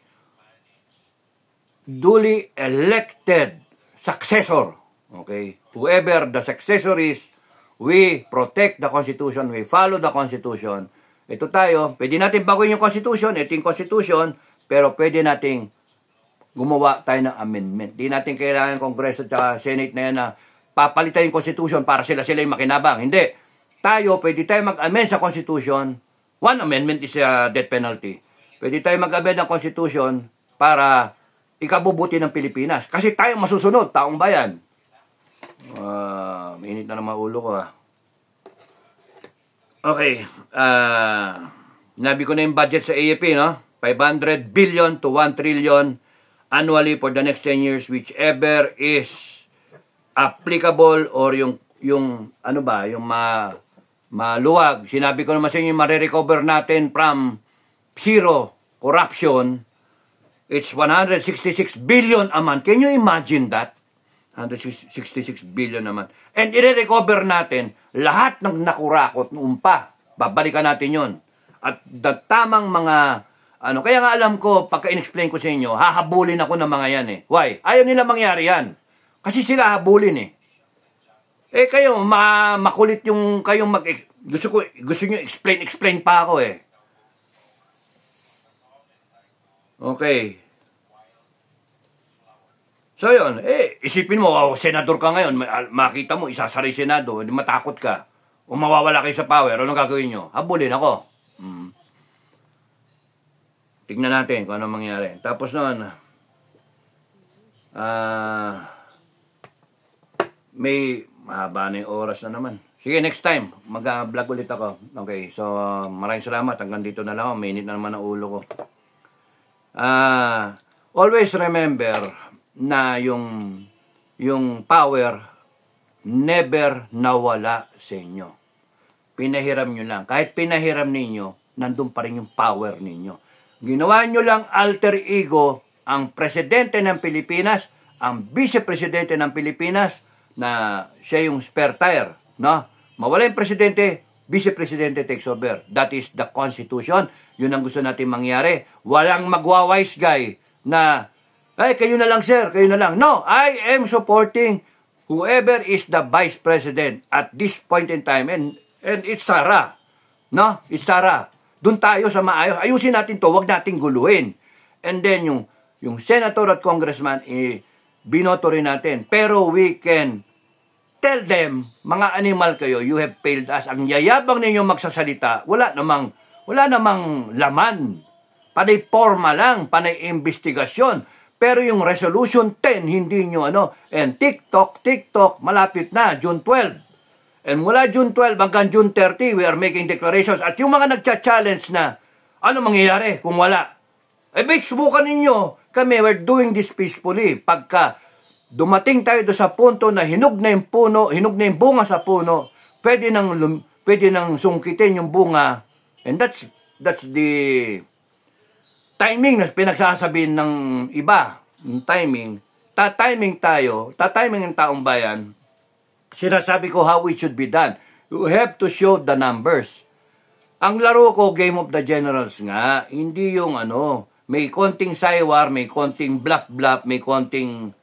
elected successor. Okay? Whoever the successor is, we protect the Constitution, we follow the Constitution. Ito tayo, pwede natin baguhin yung Constitution, ito yung Constitution, pero pwede nating gumawa tayo ng amendment. Di natin kailangan Kongreso at Senate na yan na papalitan yung Constitution para sila yung makinabang. Hindi. Tayo, pwede tayo mag-amend sa Constitution. One amendment is a death penalty. Pwede tayo mag-amend ng Constitution para ikabubuti ng Pilipinas. Kasi tayo masusunod, taong bayan. Mainit na naman ulo ko Okay. Nabi ko na yung budget sa AFP, no? 500 billion to 1 trillion annually for the next 10 years, whichever is applicable or yung maluwag. Sinabi ko naman sa inyo, marirecover natin from zero corruption. It's 166 billion a month. Can you imagine that? 166 billion a month. And i-recover natin lahat ng nakurakot noon pa. Babalikan natin yon. At tamang mga kaya nga alam ko, pagka in-explain ko sa inyo, hahabulin ako ng mga yan eh. Why? Ayaw nila mangyari yan. Kasi sila habulin eh. Kayo, makulit yung kayong gusto nyo explain pa ako eh. Okay. So yun, isipin mo, senador ka ngayon, makita mo, isasari senado, hindi matakot ka, o mawawala kayo sa power, anong gagawin nyo? Habulin ako. Tignan natin kung ano mangyari. Tapos noon, may mahaba na yung oras na naman. Sige, next time, mag-vlog ulit ako. Okay, so maraming salamat. Hanggang dito na lang ako. Mainit na naman ang ulo ko. Always remember na yung power never nawala sa inyo. Pinahiram nyo lang. Kahit pinahiram ninyo, nandun pa rin yung power ninyo. Ginawa nyo lang alter ego ang presidente ng Pilipinas, ang vice-presidente ng Pilipinas, na siya yung spare tire. No? Mawala yung presidente, vice-presidente takes over. That is the Constitution. Yun ang gusto natin mangyari. Walang magwa-wise guy na, kayo na lang sir, kayo na lang. No, I am supporting whoever is the vice president at this point in time. And it's Sara. No? It's Sara. Doon tayo sa maayos. Ayusin natin to, wag nating guluhin. And then yung senator at congressman, binoto rin natin. Pero we can tell them, mga animal kayo, you have failed us. Ang yayabang ninyo magsasalita, wala Wala namang laman. Panay forma lang, panay investigasyon. Pero yung Resolution 10, hindi nyo And TikTok, malapit na, June 12. And mula June 12 hanggang June 30, we are making declarations. At yung mga nagcha-challenge na, ano mangyayari kung wala? Subukan ninyo. Kami, we're doing this peacefully. Pagka dumating tayo doon sa punto na hinog na yung puno, hinog na yung bunga sa puno, pwede nang sungkitin yung bunga. And that's the timing na pinagsasabihin ng iba. Timing. Tatiming ang taong bayan. Sinasabi ko how it should be done. You have to show the numbers. Ang laro ko, Game of the Generals nga, hindi yung may konting saywar, may konting bluff, may konting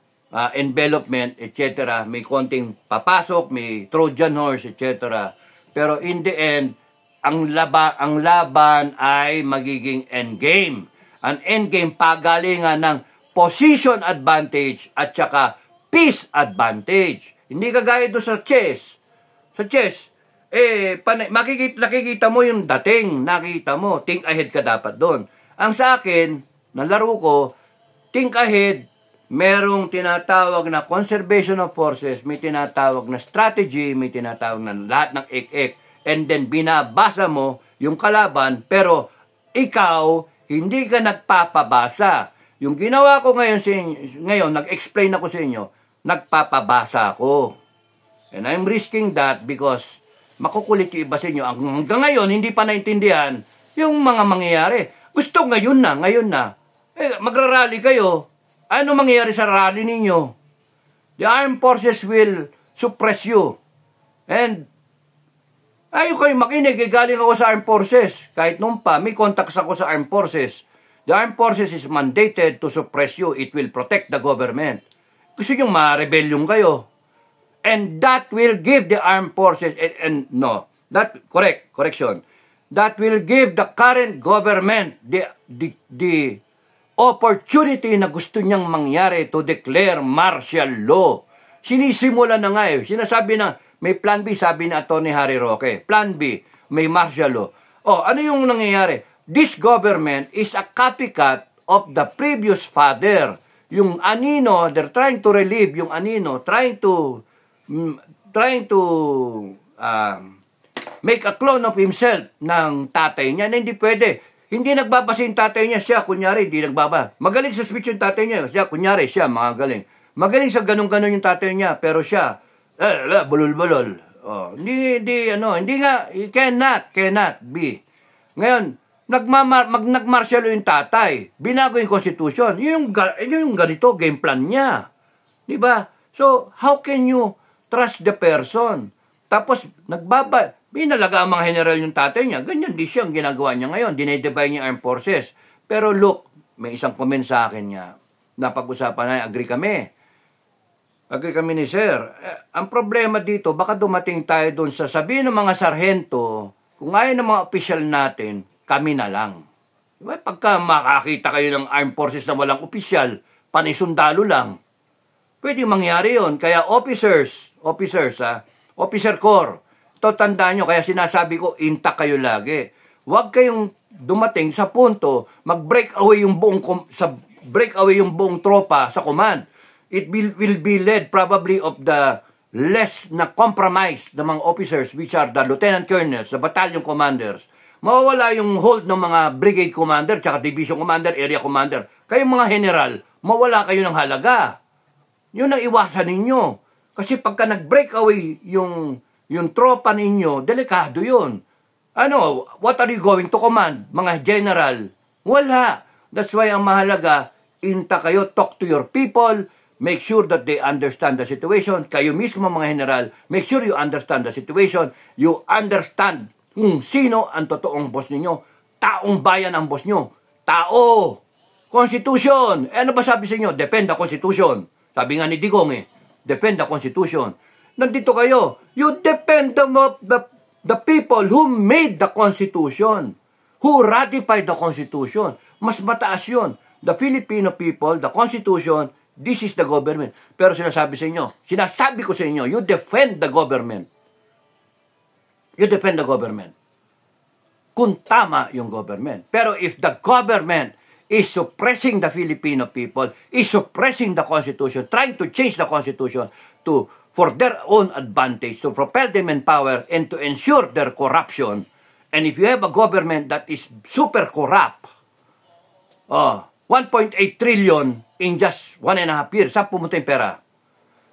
envelopment, etc. May konting papasok, may Trojan horse, etc. Pero in the end, ang laban ay magiging endgame. Ang endgame, pagalingan ng position advantage at saka peace advantage. Hindi kagaya doon sa chess. Sa chess, nakikita mo yung dating, nakita mo, think ahead ka dapat doon. Ang sa akin, nalaro ko, think ahead, merong tinatawag na conservation of forces, may tinatawag na strategy, may tinatawag na lahat ng ek-ek, and then binabasa mo yung kalaban, pero ikaw, hindi ka nagpapabasa. Yung ginawa ko ngayon, nag-explain ako sa inyo, nagpapabasa ako. And I'm risking that because makukulit yung iba sa inyo. Hanggang ngayon, hindi pa naintindihan yung mga mangyayari. Gusto ngayon na. Magrarally kayo. Ano mangyayari sa rally ninyo? The armed forces will suppress you. And ayaw kayo makinig. Galing ako sa armed forces. Kahit noon pa, may contacts ako sa armed forces. The armed forces is mandated to suppress you. It will protect the government. Gusto nyo ma-rebellion kayo. And that will give the armed forces, correction. That will give the current government the opportunity na gusto niyang mangyari to declare martial law. Sinisimula na nga Sinasabi na, may plan B, sabi ni Atty. Harry Roque. Plan B, may martial law. Ano yung nangyayari? This government is a copycat of the previous father. Yung anino, they're trying to relieve yung anino, trying to make a clone of himself ng tatay niya na hindi pwede. Hindi nagbabasa yung tatay niya, siya kunyari, hindi nagbaba. Magaling sa speech yung tatay niya, siya kunyari, siya magaling. Magaling sa ganun-ganun yung tatay niya, pero siya, bulol-bulol. Hindi nga, cannot be. Ngayon, nagmartial yung tatay, binago yung constitution, yung ganito, game plan niya. Diba? So, how can you trust the person? Tapos, binalaga ang mga general yung tatay niya. Ganyan di siya ang ginagawa niya ngayon. Dinedivide niya armed forces. Pero look, may isang comment sa akin niya. Napag-usapan na, agree kami. Agree kami ni Sir. Ang problema dito, baka dumating tayo doon sa sabihin ng mga sarhento, kung ayaw ng mga opisyal natin, kami na lang. Diba? Pagka makakita kayo ng armed forces na walang opisyal, panisundalo lang, pwede mangyari yon. Kaya officer corps, ito tandaan nyo, kaya sinasabi ko, intact kayo lagi. Huwag kayong dumating sa punto, mag-break away yung buong tropa sa command. It will be led probably of the less na compromised ng mga officers, which are the lieutenant colonels, the battalion commanders. Mawawala yung hold ng mga brigade commander, tsaka division commander, area commander. Kayong mga general, mawala kayo ng halaga. Yun ang iwasan ninyo. Kasi pagka nag-break away yung tropa ninyo, delikado yun. What are you going to command? Mga general? Wala. That's why ang mahalaga, inta kayo, talk to your people, make sure that they understand the situation. Kayo mismo mga general, make sure you understand the situation. You understand kung sino ang totoong boss ninyo. Taong bayan ang boss nyo. Tao. Constitution. Ano ba sabi sa inyo? Defend the Constitution. Sabi nga ni Digong defend the Constitution. Nandito kayo. You depend on the people who made the Constitution. Who ratified the Constitution. Mas mataas yun. The Filipino people, the Constitution, this is the government. Pero sinasabi ko sa inyo, you defend the government. You defend the government. kung tama yung government. Pero if the government is suppressing the Filipino people, is suppressing the Constitution, trying to change the Constitution for their own advantage, to propel them in power and to ensure their corruption, and if you have a government that is super corrupt, 1.8 trillion in just 1.5 years, saan pumunta yung pera?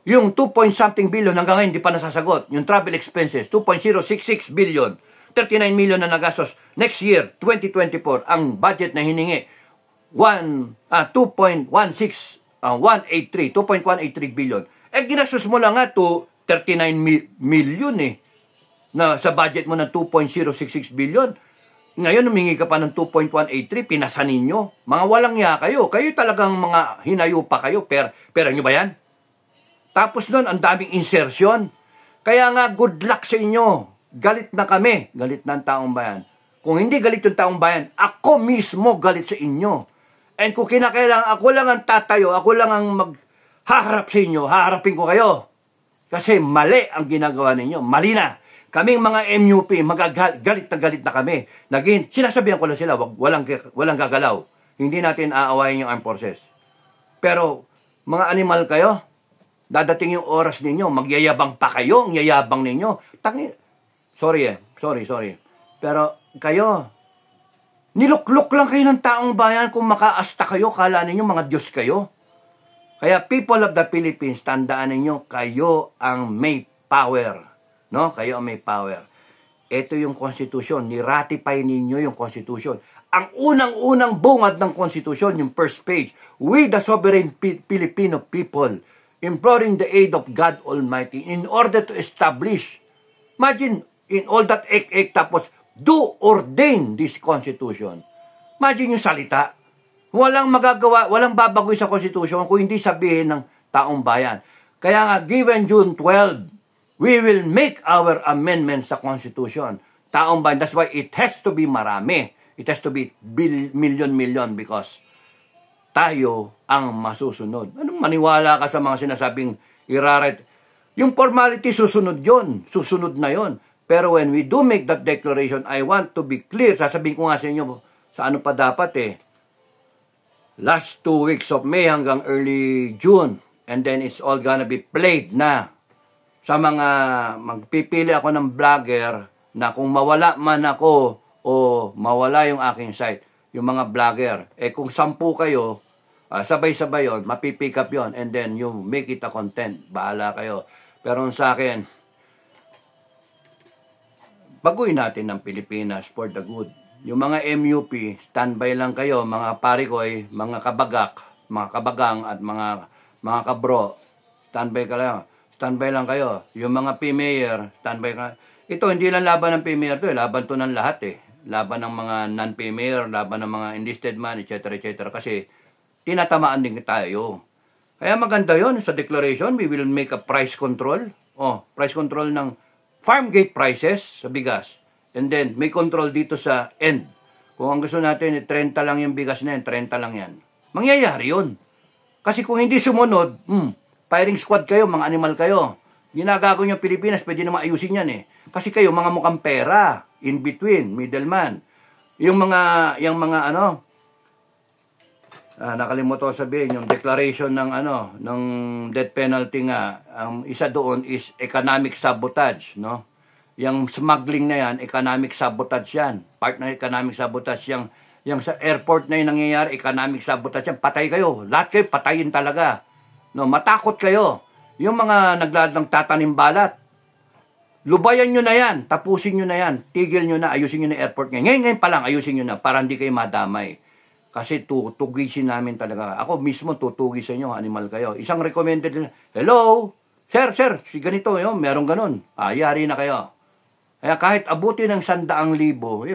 Yung 2-point-something billion hanggang ngayon hindi pa nasasagot. Yung travel expenses, 2.066 billion. 39 million na nagastos. Next year, 2024, ang budget na hiningi, 2.183 billion. Eh, ginastos mo lang nga to 39 million na sa budget mo ng 2.066 billion. Ngayon, humingi ka pa ng 2.183, pinasanin nyo. Mga walang ya kayo. Kayo talagang mga hinayo pa kayo. Pera nyo ba yan? Tapos nun, ang daming insertion. Kaya nga, good luck sa inyo. Galit na kami. Galit na ang taong bayan. Kung hindi galit yung taong bayan, ako mismo galit sa inyo. And kung kinakailangan, ako lang ang tatayo, ako lang ang maghaharap sa inyo, haharapin ko kayo. Kasi mali ang ginagawa ninyo. Mali na. Kaming mga MUP, galit na kami. Sinasabihan ko lang sila, walang gagalaw. Hindi natin aawayin yung armed forces. Pero, mga animal kayo, dadating yung oras ninyo, magyayabang pa kayo, ang yayabang ninyo. Sorry. Pero, kayo, niluklok lang kayo ng taong bayan kung makaasta kayo, kala ninyo mga Diyos kayo. Kaya, people of the Philippines, tandaan ninyo, kayo ang may power. No? Kayo ang may power. Ito yung konstitusyon. Niratify ninyo yung konstitusyon. Ang unang-unang bungad ng konstitusyon, yung first page, we the sovereign Filipino people, imploring the aid of God Almighty in order to establish, imagine, in all that ek tapos, do ordain this constitution. Imagine yung salita. Walang magagawa, walang babagoy sa konstitusyon kung hindi sabihin ng taong bayan. Kaya nga, given June 12, we will make our amendments sa Constitution. Taong bayan. That's why it has to be marami. It has to be million because tayo ang masusunod. Anong maniwala ka sa mga sinasabing iraret? Yung formality, susunod yon. Susunod na yon. Pero when we do make that declaration, I want to be clear. Sasabihin ko nga sa inyo, sa ano pa dapat last 2 weeks of May hanggang early June. And then it's all gonna be played na. Sa mga magpipili ako ng vlogger na kung mawala man ako o mawala yung aking site, yung mga vlogger, kung 10 kayo, sabay-sabay yun, mapipick up yun, and then you make it a content. Bahala kayo. Pero sa akin, baguhin natin ng Pilipinas for the good. Yung mga MUP, standby lang kayo, mga parikoy, mga kabagang at mga kabro, standby ka lang. Standby lang kayo. Yung mga P-Mayor, standby ka. Ito, hindi lang laban ng P-Mayor to. Laban to ng lahat Laban ng mga non-P-Mayor, laban ng mga enlisted man, etc. Kasi, tinatamaan din tayo. Kaya maganda yon sa declaration, we will make a price control. Price control ng farm gate prices sa bigas. And then, may control dito sa end. Kung ang gusto natin, 30 lang yung bigas na yan, 30 lang yan. Mangyayari yun. Kasi kung hindi sumunod, firing squad kayo, mga animal kayo. Ginagago nyo Pilipinas, pwede naman ayusin yan Kasi kayo, mga mukhang pera, in between, middleman. Yung mga nakalimutan ko sabihin, yung declaration ng death penalty nga, ang isa doon is economic sabotage, no? Yung smuggling na yan, economic sabotage yan. Part ng economic sabotage, yung sa airport na yung nangyayari, economic sabotage yan. Patay kayo. Lahat kayo, patayin talaga. No, matakot kayo. Yung mga naglalang tatanim balat, lubayan nyo na yan, tapusin nyo na yan, tigil nyo na, ayusin nyo na airport ngayon. Ngayon pa lang, ayusin nyo na para hindi kayo madamay. Kasi tutugisin namin talaga. Ako mismo tutugis sa inyo, animal kayo. Isang recommended, hello, sir, si ganito, meron ganun. Yari na kayo. Kaya kahit abuti ng 100,000,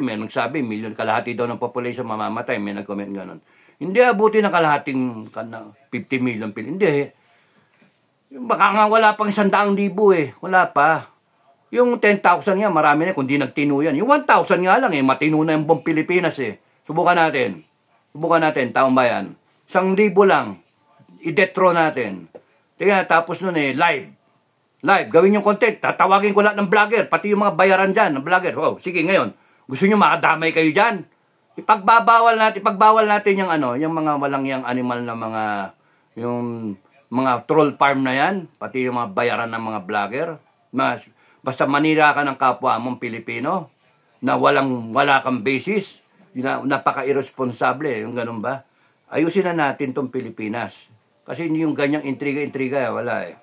may nagsabi, kalahati daw ng population mamamatay, may nag-comment ganun. Hindi abuti ng kalahating 50 million pil. Hindi. Baka nga wala pang 100,000 Wala pa. Yung 10,000 nga, marami na kung di nagtino yan. Yung 1,000 nga lang matino na yung buong Pilipinas Subukan natin, taong bayan. 1,000 lang. I-detro natin. Tingnan, tapos nun live. Gawin yung content. Tatawagin ko lahat ng vlogger. Pati yung mga bayaran dyan ng vlogger. Sige, ngayon. Gusto nyo makadamay kayo dyan? Ipagbawal natin yung ano, yung mga walang yang animal na mga, yung mga troll farm na yan, pati yung mga bayaran ng mga vlogger. Basta manira ka ng kapwa mong Pilipino, na wala kang basis, napaka-irresponsable, yung ganun ba? Ayusin na natin tong Pilipinas. Kasi yung ganyang intriga, wala eh.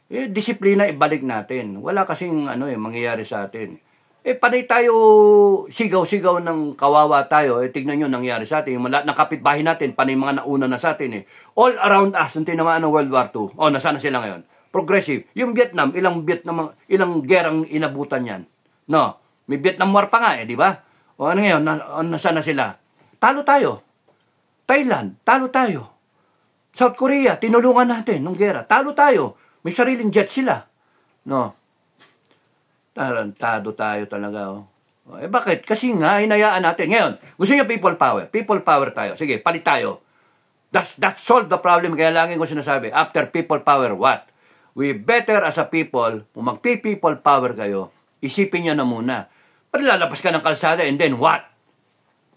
Disiplina ibalik natin. Wala kasing mangyayari sa atin. Panay tayo sigaw-sigaw ng kawawa tayo. Tignan nyo nangyari sa atin. Yung lahat ng kapitbahay natin, panay mga nauna na sa atin eh. All around us, ang tinamaan ng World War II. Nasaan na sila ngayon? Progressive. Yung Vietnam, ilang gerang inabutan yan. No? May Vietnam War pa nga di ba? Ano ngayon? Nasaan na sila? Talo tayo. Thailand, talo tayo. South Korea, tinulungan natin nung gera. Talo tayo. May sariling jet sila. No? Tarantado tayo talaga. Bakit? Kasi nga, hinayaan natin. Ngayon, gusto niyo people power. People power tayo. Sige, palit tayo. That solve the problem. Kaya lagi ko sinasabi, after people power, what? We better as a people, kung magpi-people power kayo, isipin nyo na muna. Lalabas ka ng kalsada and then what?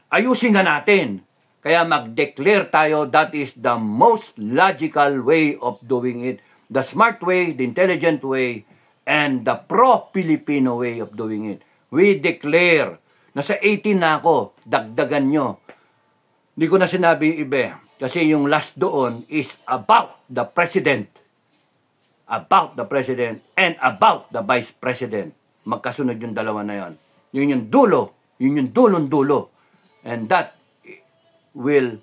Ayusin na natin. Kaya mag-declare tayo, that is the most logical way of doing it. The smart way, the intelligent way, and the pro-Filipino way of doing it. We declare, nasa 18 na ako, dagdagan nyo. Hindi ko na sinabi iba, kasi yung last doon is about the president. About the president and about the vice president. Magkasunod yung dalawa na yon. Yun yung dulo. Yun yung dulon-dulo. And that will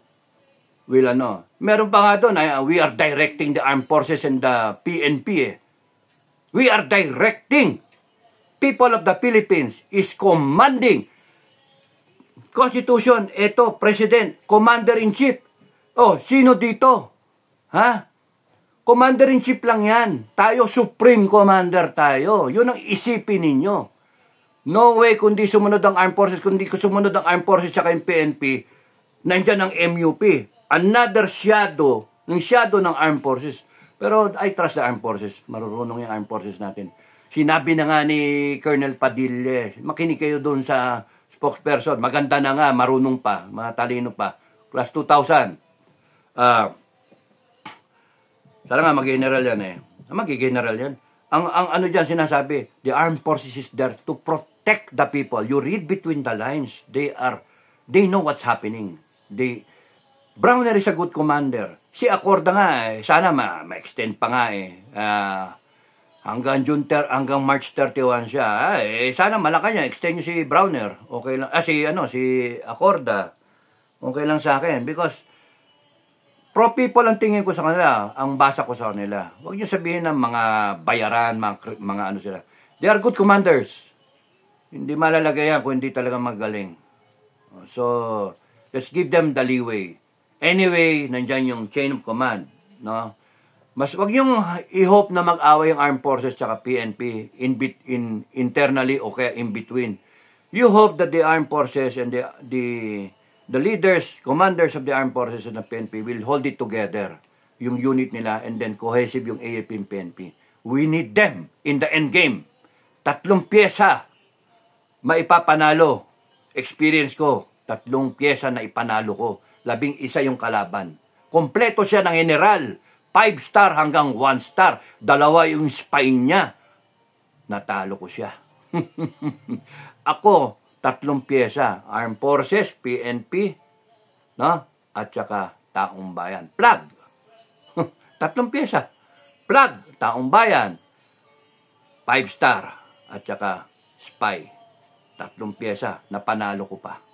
meron pa nga doon, we are directing the armed forces and the PNP We are directing. People of the Philippines is commanding. Constitution, ito, President, Commander-in-Chief. Sino dito? Ha? Commander-in-Chief lang yan. Tayo, Supreme Commander tayo. Yun ang isipin ninyo. No way, kundi sumunod ang Armed Forces, kundi sumunod ang Armed Forces tsaka yung PNP, nandyan ang MUP. Another shadow, yung shadow ng Armed Forces. Pero I trust the Armed Forces. Marurunong yung Armed Forces natin. Sinabi na nga ni Colonel Padilla, makinig kayo doon sa spokesperson. Maganda na nga, marunong pa, matalino pa. Class 2000. Sana nga mag-general yan mag-general yan. Ang ano dyan sinasabi, the Armed Forces is there to protect the people. You read between the lines. They know what's happening. Browner is a good commander. Si Acorda nga, sana ma-extend pa nga hanggang March 31 siya. Sana Malacanang extend niyo si Browner. Okay lang. Si Acorda. Okay lang sa akin because pro people ang tingin ko sa kanila, ang basa ko sa kanila. Huwag niyo sabihin ng mga bayaran, mga ano sila. They are good commanders. Hindi malalagay yan kung hindi talaga magaling. So, let's give them the leeway. Anyway, nandyan yung chain of command, no? Mas wag yung i-hope na mag-away yung Armed Forces tsaka PNP internally o kaya in between. You hope that the Armed Forces and the leaders, commanders of the Armed Forces and the PNP will hold it together, yung unit nila, and then cohesive yung AFP and PNP. We need them in the end game. 3 pyesa maipapanalo. Experience ko, 3 pyesa na ipanalo ko. 11 yung kalaban. Kompleto siya ng general. 5-star hanggang 1-star. 2 yung spy niya. Natalo ko siya. Ako, 3 pyesa. Armed Forces, PNP, no? At saka Taong Bayan. Flag. 3 pyesa. Flag, Taong Bayan. 5-star. At saka spy. 3 pyesa. Napanalo ko pa.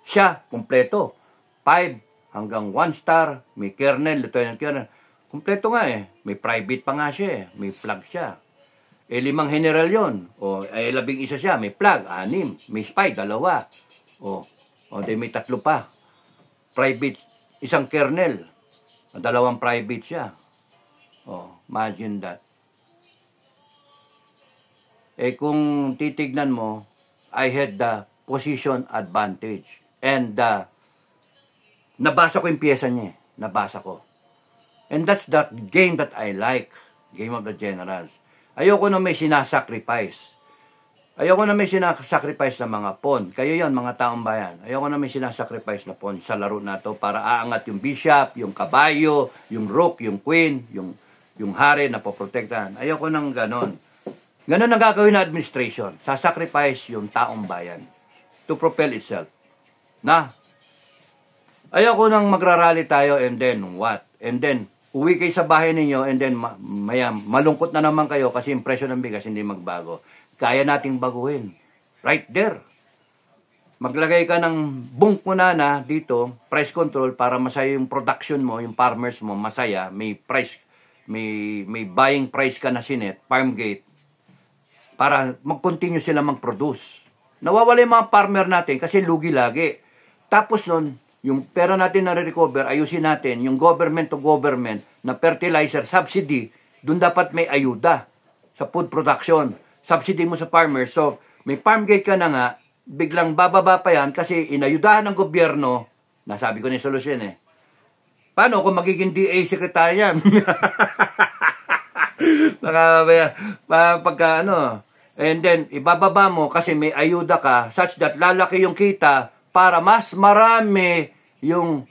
Siya, kompleto. 5 hanggang 1-star, may colonel, lieutenant colonel. Kompleto nga May private pa nga siya May flag siya. 5 general yon. 11 siya, may flag, 6. May spy, 2. May 3 pa. Private, 1 colonel. 2 private siya. Imagine that. Kung titignan mo, I had the position advantage. And nabasa ko yung pyesa niya. Nabasa ko. And that's that game that I like. Game of the Generals. Ayoko na may sinasacrifice. Ayoko na may sinasacrifice na mga pawn. Kayo yon mga taong bayan. Ayoko na may sinasacrifice na pawn sa laro na to para aangat yung bishop, yung kabayo, yung rook, yung queen, yung hari na poprotektahan. Ayoko nang ganon. Ganon ang gagawin ng administration. Sasacrifice yung taong bayan to propel itself. Na? Ayoko nang magrarally tayo and then what? And then, uwi kayo sa bahay ninyo and then malungkot na naman kayo kasi yung presyo ng bigas hindi magbago. Kaya nating baguhin. Right there. Maglagay ka ng bunk mo na dito, price control, para masaya yung production mo, yung farmers mo, masaya, may price, may buying price ka na sinet, farm gate, para mag-continue sila mag-produce. Nawawala yung mga farmer natin kasi lugi lagi. Tapos nun, yung pera natin na re-recover, ayusin natin, yung government to government na fertilizer subsidy, dun dapat may ayuda sa food production. Subsidy mo sa farmers. So, may farm gate ka na nga, biglang bababa pa yan kasi inayudahan ng gobyerno, nasabi ko na yung solusyon eh. Paano kung magiging DA secretary yan? Pagka and then, ibababa mo kasi may ayuda ka such that lalaki yung kita para mas marami yung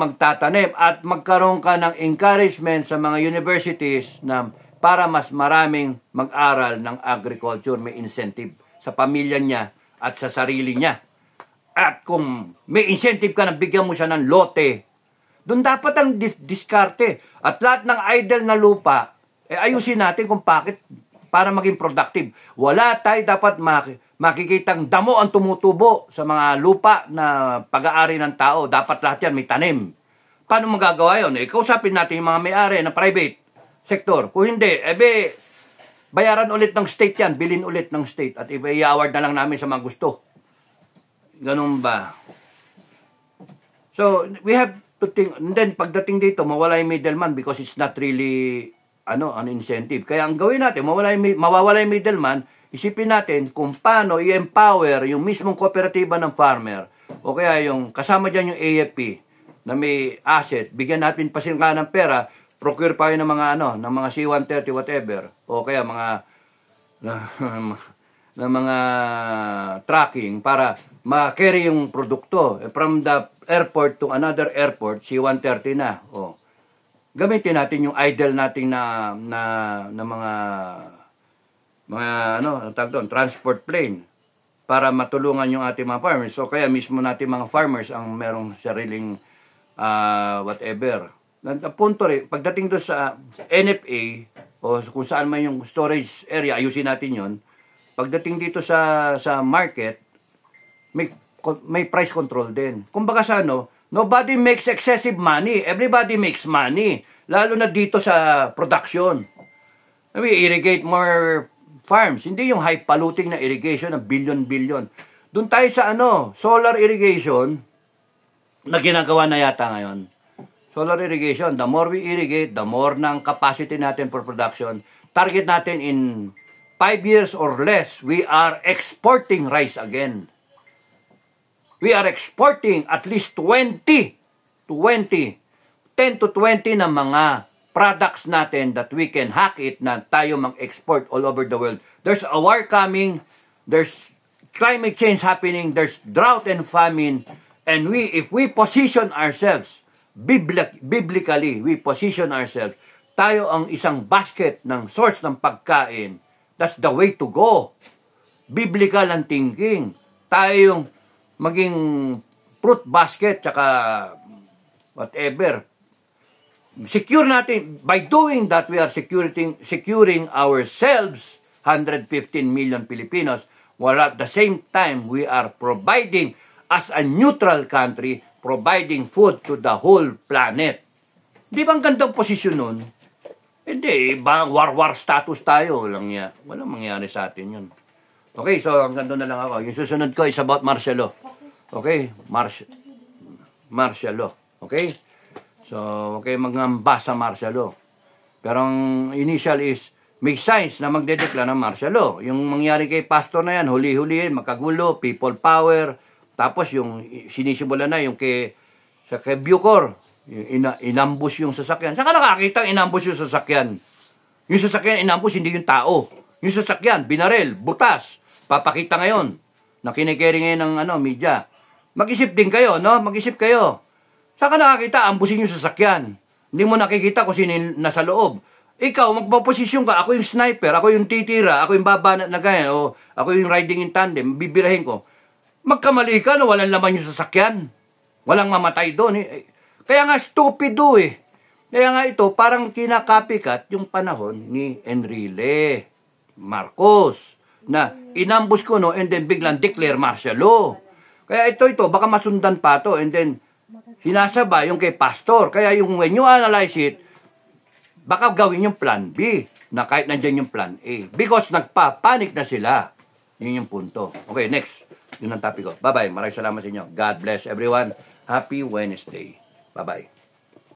magtatanim at magkaroon ka ng encouragement sa mga universities na para mas maraming mag-aral ng agriculture, may incentive sa pamilya niya at sa sarili niya. At kung may incentive ka na bigyan mo siya ng lote, doon dapat ang diskarte. At lahat ng idle na lupa, ayusin natin kung bakit para maging productive. Wala tayo dapat makikitang damo ang tumutubo sa mga lupa na pag-aari ng tao. Dapat lahat yan may tanim. Paano magagawa yun? Kausapin natin yung mga may-ari na private sektor. Kung hindi, bayaran ulit ng state yan, bilin ulit ng state, at i-award na lang namin sa mga gusto. Ganun ba? So, we have to think, and then pagdating dito, mawala yung middleman because it's not really, an incentive. Kaya ang gawin natin, mawawala yung middleman, isipin natin kung paano i-empower yung mismong kooperatiba ng farmer, o kaya yung kasama dyan yung AFP, na may asset, bigyan natin pa sila ng pera, procure pa yun ng mga ng mga C-130 whatever, o kaya mga mga tracking para ma-carry yung produkto from the airport to another airport, C-130 na. O, gamitin natin yung idle natin na mga transport plane para matulungan yung ating mga farmers. So kaya mismo natin mga farmers ang merong sariling whatever. Punto rin, pagdating doon sa NFA, o kung saan man yung storage area, ayusin natin yon. Pagdating dito sa market, may price control din. Kumbaga sa nobody makes excessive money. Everybody makes money. Lalo na dito sa production. We irrigate more farms. Hindi yung high-polluting na irrigation na billion-billion. Doon tayo sa solar irrigation na ginagawa na yata ngayon. Solar irrigation, the more we irrigate, the more ng capacity natin for production. Target natin in 5 years or less, we are exporting rice again. We are exporting at least 10 to 20 na mga products natin that we can hack it na tayo mag-export all over the world. There's a war coming, there's climate change happening, there's drought and famine, and if we position ourselves, biblically, we position ourselves, tayo ang isang basket ng source ng pagkain. That's the way to go. Biblical ang thinking. Tayo yung maging fruit basket, tsaka whatever. Secure natin. By doing that, we are securing ourselves, 115 million Filipinos, while at the same time, we are providing, as a neutral country, providing food to the whole planet. Di ba ang gandang posisyon nun? Hindi, war status tayo. Walang mangyari sa atin yun. Okay, so hanggang doon na lang ako. Yung susunod ko is about martial law. Okay? Martial law. Okay? So, okay, magngamba sa martial law. Pero ang initial is, may signs na magdedekla ng martial law. Yung mangyari kay pastor na yan, huli-hulihin, makagulo, people power. Tapos yung sinisibula na yung kay Bucor, inambush yung sasakyan. Saka nakakita inambush yung sasakyan. Yung sasakyan inambush, hindi yung tao. Yung sasakyan, binarel, butas. papakita ngayon na kinikerry ngayon ng media. Mag-isip din kayo, no? Mag-isip kayo. Saan ka nakakita? Ambusin yung sasakyan. Hindi mo nakikita kung sino nasa loob. Ikaw, magpaposisyon ka. Ako yung sniper, ako yung titira, ako yung babanat na ganyan, o ako yung riding in tandem, bibirahin ko. Magkamali ka, no? Walang laman yung sasakyan. Walang mamatay doon. Kaya nga, stupido eh. Kaya nga ito, parang kinakapikat yung panahon ni Enrile Marcos na inambus ko, no? And then biglang declare martial law. Kaya ito, baka masundan pa to. And then, sinasabay yung kay pastor. Kaya yung when you analyze it, baka gawin yung plan B na kahit nandyan yung plan A. Because nagpapanik na sila. Yun yung punto. Okay, next. Yun ang topic ko. Bye-bye. Maraming salamat sa inyo. God bless everyone. Happy Wednesday. Bye-bye.